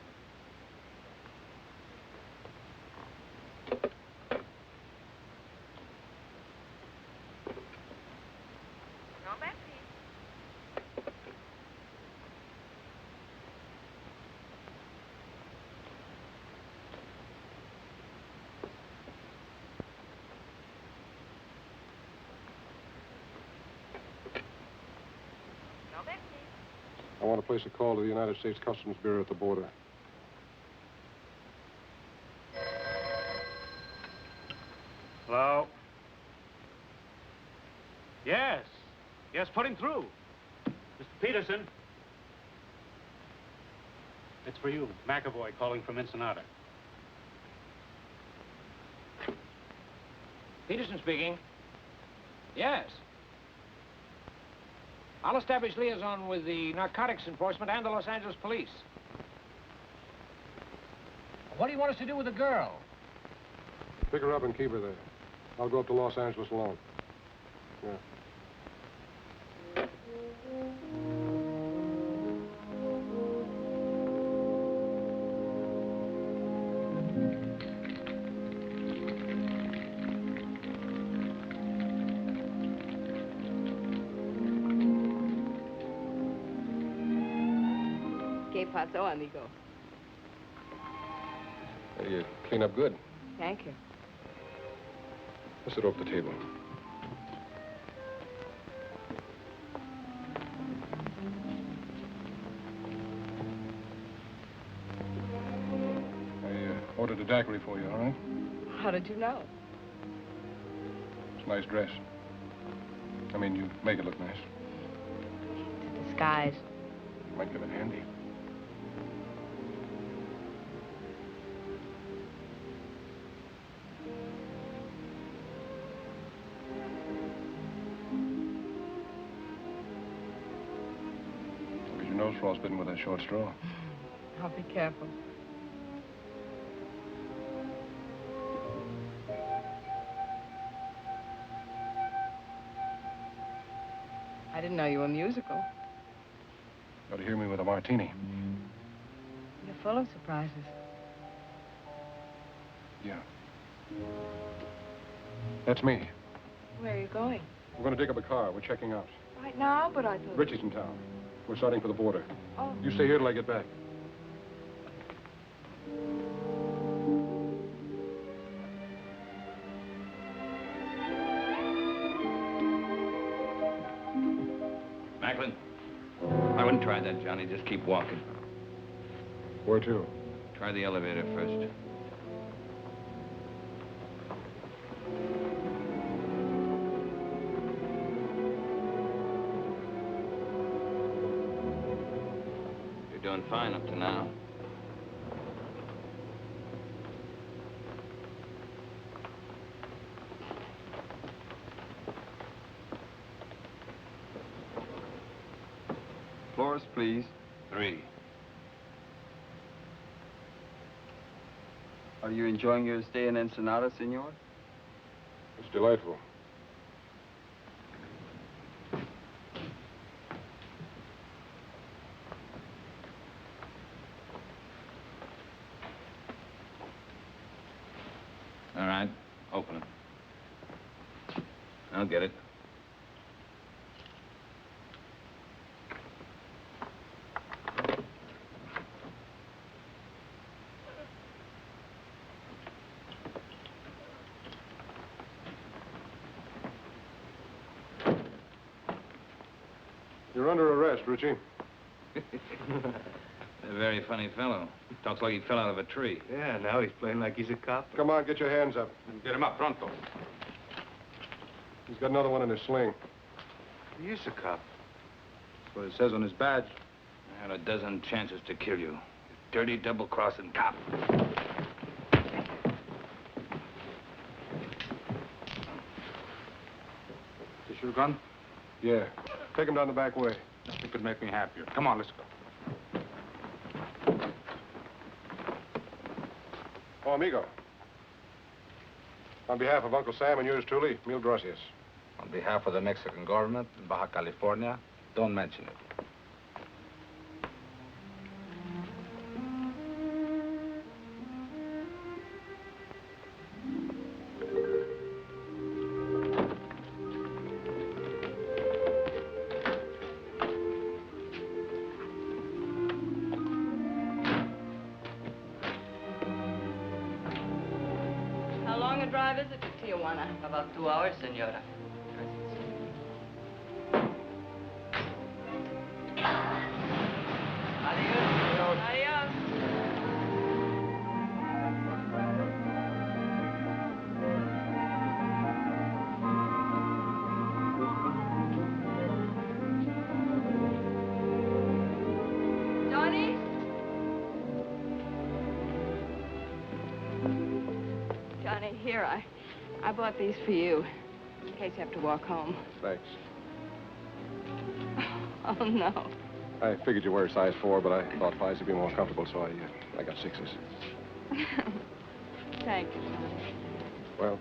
I want to place a call to the United States Customs Bureau at the border. Hello? Yes. Yes, put him through. Mr. Peterson. It's for you. McAvoy calling from Ensenada. Peterson speaking. Yes. I'll establish liaison with the narcotics enforcement and the Los Angeles police. What do you want us to do with the girl? Pick her up and keep her there. I'll go up to Los Angeles alone. Yeah. ¿Qué pasó, amigo? Hey, you clean up good. Thank you. Let's sit off the table. I ordered a daiquiri for you, all right? How did you know? It's a nice dress. I mean, you make it look nice. It's a disguise. Might come in handy. Your nose frostbitten with that short straw. I'll be careful. I didn't know you were musical. You ought to hear me with a martini. You're full of surprises. Yeah. That's me. Where are you going? We're going to dig up a car. We're checking out. Right now, but I thought... Ritchie's in town. We're starting for the border. Oh. You stay here till I get back. Macklin, I wouldn't try that, Johnny. Just keep walking. Where to? Try the elevator first. You're doing fine up to now. Floors, please. 3. Are you enjoying your stay in Ensenada, senor? It's delightful. get it. You're under arrest, Ritchie. A very funny fellow. Talks like he fell out of a tree. Yeah, now he's playing like he's a cop. Come on, get your hands up. Get him up, pronto. He's got another one in his sling. He is a cop. That's what it says on his badge. I had a dozen chances to kill you. You dirty, double-crossing cop. This your gun? Yeah. Take him down the back way. Nothing could make me happier. Come on, let's go. Oh, amigo. On behalf of Uncle Sam and yours truly, mil gracias. On behalf of the Mexican government in Baja California, don't mention it. How long a drive is it to Tijuana? About 2 hours, senora. Adios. Johnny? Johnny, here, I bought these for you, in case you have to walk home. Thanks. Oh, no. I figured you were a size 4, but I thought 5s would be more comfortable, so I got 6s. Thank you, Johnny. Well,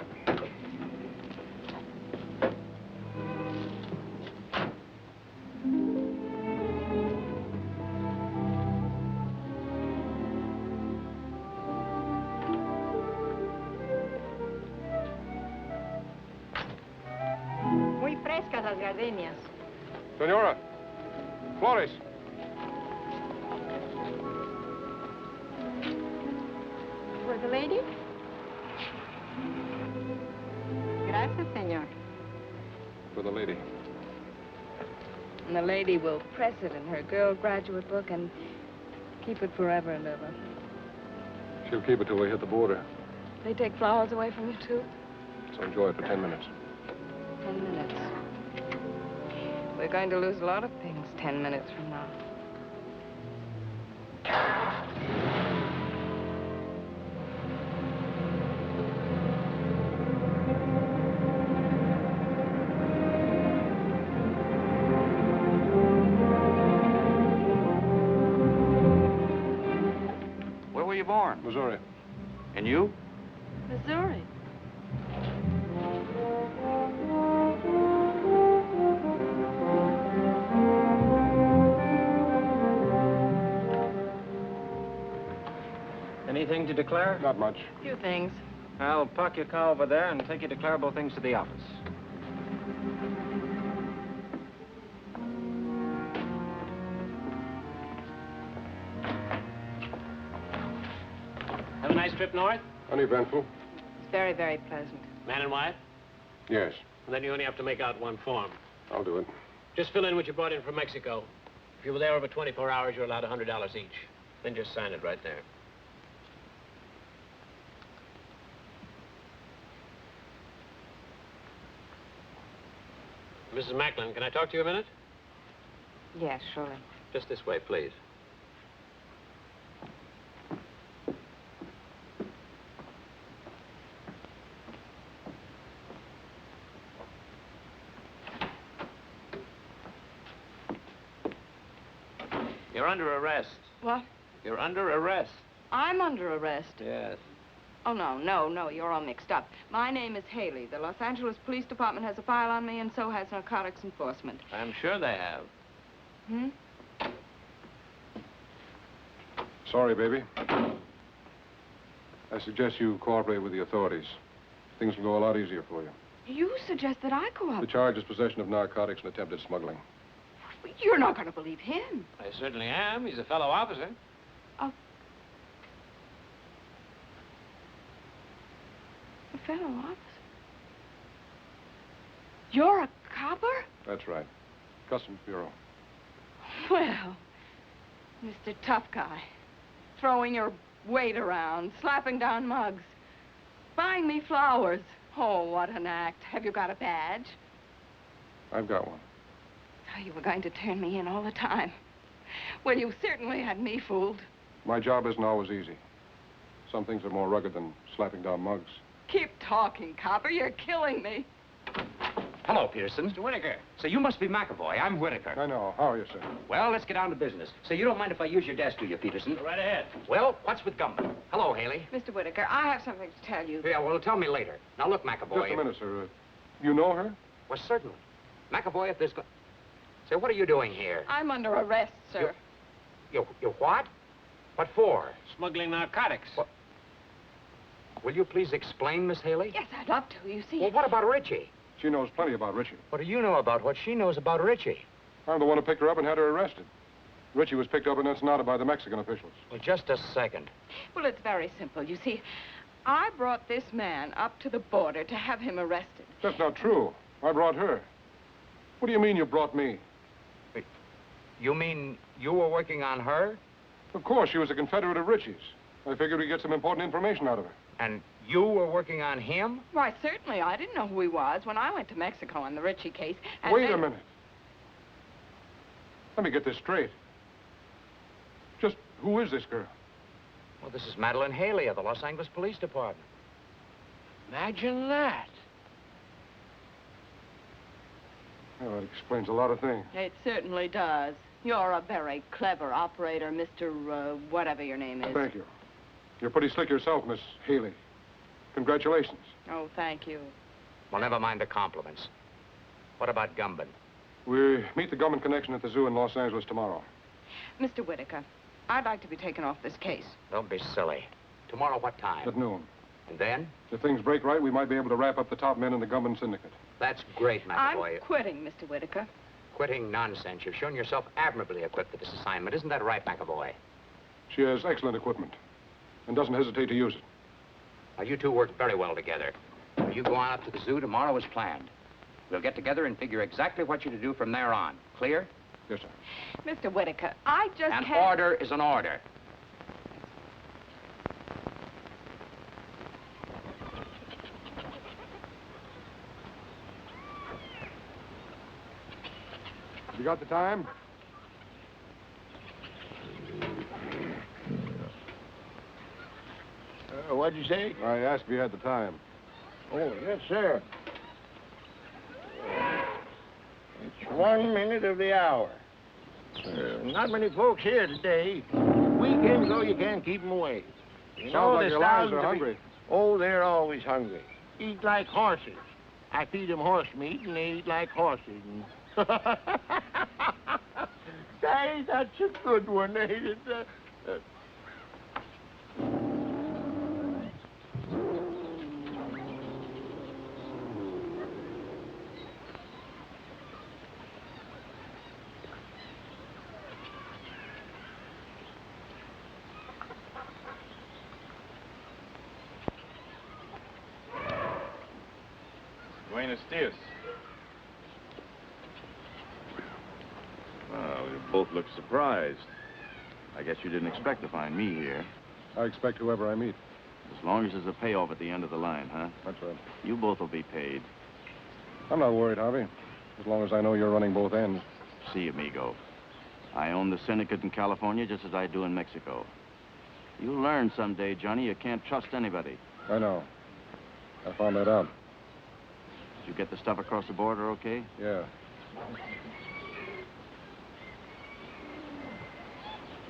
Muy frescas las gardenias. Senora, Flores. For the lady? Gracias, señor. For the lady. And the lady will press it in her girl graduate book and keep it forever and ever. She'll keep it till we hit the border. They take flowers away from you, too? So enjoy it for 10 minutes. 10 minutes. We're going to lose a lot of things 10 minutes from now. Where were you born? Missouri. And you? Missouri. Anything to declare? Not much. A few things. I'll park your car over there and take your declarable things to the office. Have a nice trip north? Uneventful. It's very, very pleasant. Man and wife? Yes, And then you only have to make out one form. I'll do it. Just fill in what you brought in from Mexico. If you were there over 24 hours, you're allowed $100 each. Then just sign it right there. Mrs. Macklin, can I talk to you a minute? Yes, surely. Just this way, please. You're under arrest. What? You're under arrest. I'm under arrest. Yes. Oh, no, you're all mixed up. My name is Haley. The Los Angeles Police Department has a file on me, and so has narcotics enforcement. I'm sure they have. Hmm? Sorry, baby. I suggest you cooperate with the authorities. Things will go a lot easier for you. You suggest that I cooperate. The charge is possession of narcotics and attempted smuggling. You're not going to believe him. I certainly am. He's a fellow officer. A fellow officer? You're a copper? That's right. Customs Bureau. Well, Mr. Tough Guy, throwing your weight around, slapping down mugs, buying me flowers. Oh, what an act. Have you got a badge? I've got one. Oh, you were going to turn me in all the time. Well, you certainly had me fooled. My job isn't always easy. Some things are more rugged than slapping down mugs. Keep talking, copper. You're killing me. Hello, Peterson. Mr. Whitaker. So you must be McAvoy. I'm Whitaker. I know. How are you, sir? Well, let's get down to business. So you don't mind if I use your desk, do you, Peterson? Go right ahead. Well, what's with Gumbo? Hello, Haley. Mr. Whitaker, I have something to tell you. Yeah, well, tell me later. Now, look, McAvoy. Just a minute, sir. You know her? Well, certainly. McAvoy, if there's... Say, what are you doing here? I'm under arrest, sir. You what? What for? Smuggling narcotics. What? Will you please explain, Miss Haley? Yes, I'd love to. You see... Well, what about Ritchie? She knows plenty about Ritchie. What do you know about what she knows about Ritchie? I'm the one who picked her up and had her arrested. Ritchie was picked up in Ensenada by the Mexican officials. Well, just a second. Well, it's very simple. You see, I brought this man up to the border to have him arrested. That's not true. I brought her. What do you mean you brought me? Wait, you mean you were working on her? Of course, she was a Confederate of Ritchie's. I figured we'd get some important information out of her. And you were working on him? Why, certainly. I didn't know who he was when I went to Mexico on the Ritchie case. And Wait then... a minute. Let me get this straight. Just who is this girl? Well, this is Madeleine Haley of the Los Angeles Police Department. Imagine that. Well, that explains a lot of things. It certainly does. You're a very clever operator, Mr. Whatever your name is. Thank you. You're pretty slick yourself, Miss Haley. Congratulations. Oh, thank you. Well, never mind the compliments. What about Gumbo? We meet the Gumbo connection at the zoo in Los Angeles tomorrow. Mr. Whitaker, I'd like to be taken off this case. Don't be silly. Tomorrow, what time? At noon. And then? If things break right, we might be able to wrap up the top men in the Gumbo syndicate. That's great, McAvoy. I'm quitting, Mr. Whitaker. Quitting nonsense. You've shown yourself admirably equipped for this assignment. Isn't that right, McAvoy? She has excellent equipment and doesn't hesitate to use it. Now, you two work very well together. You go on up to the zoo tomorrow as planned. We'll get together and figure exactly what you're to do from there on. Clear? Yes, sir. Mr. Whitaker, I just An can't... order is an order. You got the time? What'd you say? I asked if you had the time. Oh, yes, sir. It's 1 minute of the hour. Not many folks here today. Weekends, though, you can't keep them away. You Sounds like there's your lions thousands are of hungry. Oh, they're always hungry. Eat like horses. I feed them horse meat, and they eat like horses. And... Say, that's a good one, ain't it? Buenos dias. Well, you both look surprised. I guess you didn't expect to find me here. I expect whoever I meet. As long as there's a payoff at the end of the line, huh? That's right. You both will be paid. I'm not worried, Harvey. As long as I know you're running both ends. See, amigo. I own the syndicate in California just as I do in Mexico. You'll learn someday, Johnny, you can't trust anybody. I know. I found that out. Did you get the stuff across the border okay? Yeah.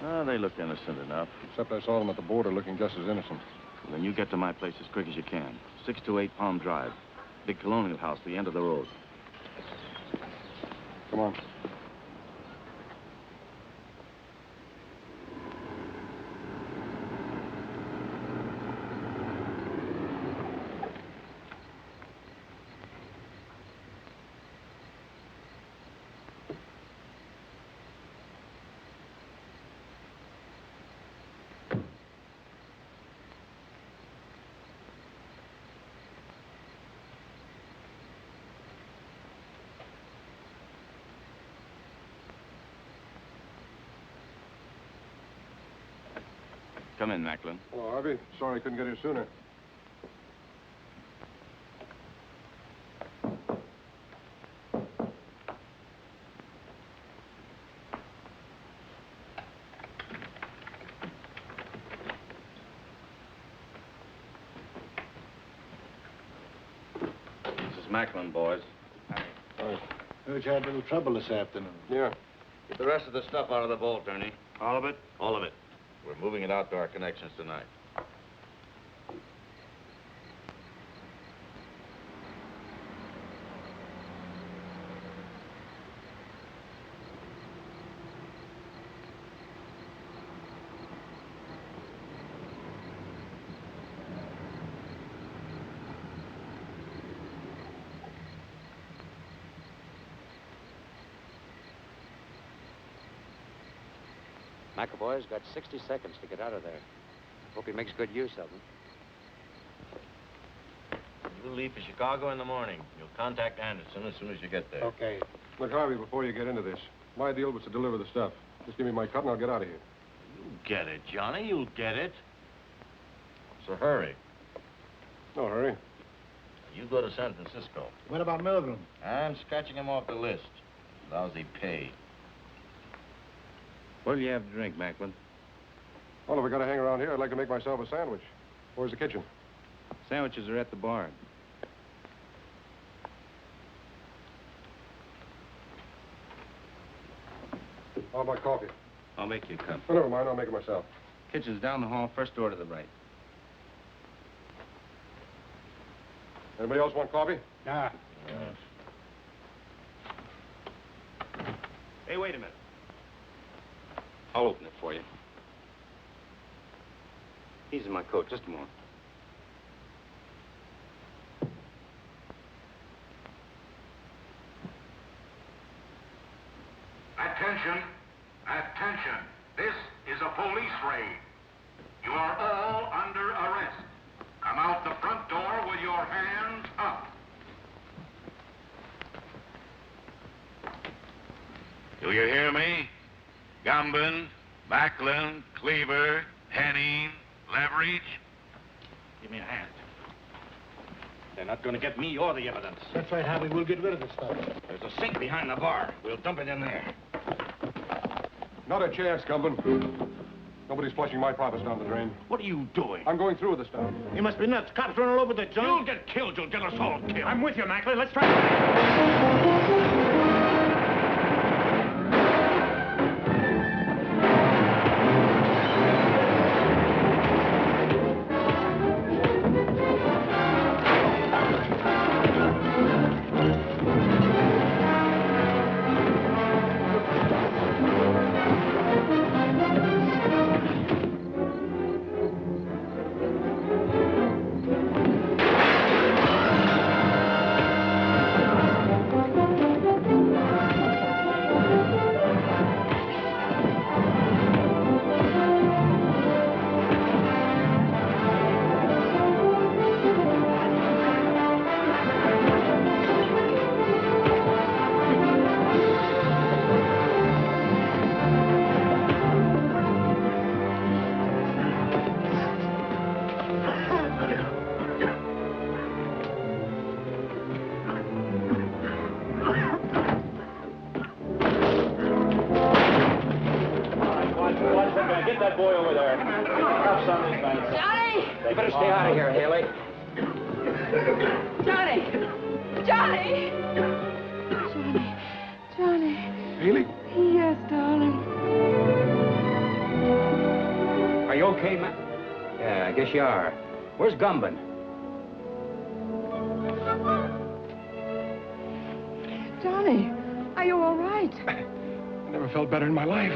Oh, they looked innocent enough. Except I saw them at the border looking just as innocent. Well, then you get to my place as quick as you can. 628 Palm Drive. Big colonial house, the end of the road. Come on. Come in, Macklin. Hello, Harvey. Sorry I couldn't get here sooner. This is Macklin, boys. Heard you had a little trouble this afternoon. Yeah. Get the rest of the stuff out of the vault, Ernie. All of it? All of it. We're moving it out to our connections tonight. McAvoy's got 60 seconds to get out of there. Hope he makes good use of them. You leave for Chicago in the morning. You'll contact Anderson as soon as you get there. Okay. Look, Harvey, before you get into this, my deal was to deliver the stuff. Just give me my cut and I'll get out of here. You'll get it, Johnny. You'll get it. So hurry. No hurry. You go to San Francisco. What about Milgram? I'm scratching him off the list. Lousy pay. What'll you have to drink, Macklin? Well, if we got to hang around here, I'd like to make myself a sandwich. Where's the kitchen? Sandwiches are at the bar. How about coffee? I'll make you a cup. Oh, never mind. I'll make it myself. Kitchen's down the hall, first door to the right. Anybody else want coffee? Nah. Hey, wait a minute. I'll open it for you. He's in my coat. Just a moment. Attention. Attention. This is a police raid. You are all under arrest. Come out the front door with your hands up. Do you hear me? Gumbin, Macklin, Cleaver, Henning, Leverage. Give me a hand. They're not going to get me or the evidence. That's right, Harvey. We'll get rid of this stuff. There's a sink behind the bar. We'll dump it in there. Not a chance, Gumbin. Nobody's flushing my profits down the drain. What are you doing? I'm going through with the stuff. You must be nuts. Cops running all over the joint. You'll get killed. You'll get us all killed. I'm with you, Macklin. Let's try. Get that boy over there. Cuffs on this man. Johnny! You better stay out of here, Haley. Johnny! Johnny! Johnny! Haley? Yes, darling. Are you okay, Matt? Yeah, I guess you are. Where's Gumbin? Johnny, are you all right? I never felt better in my life.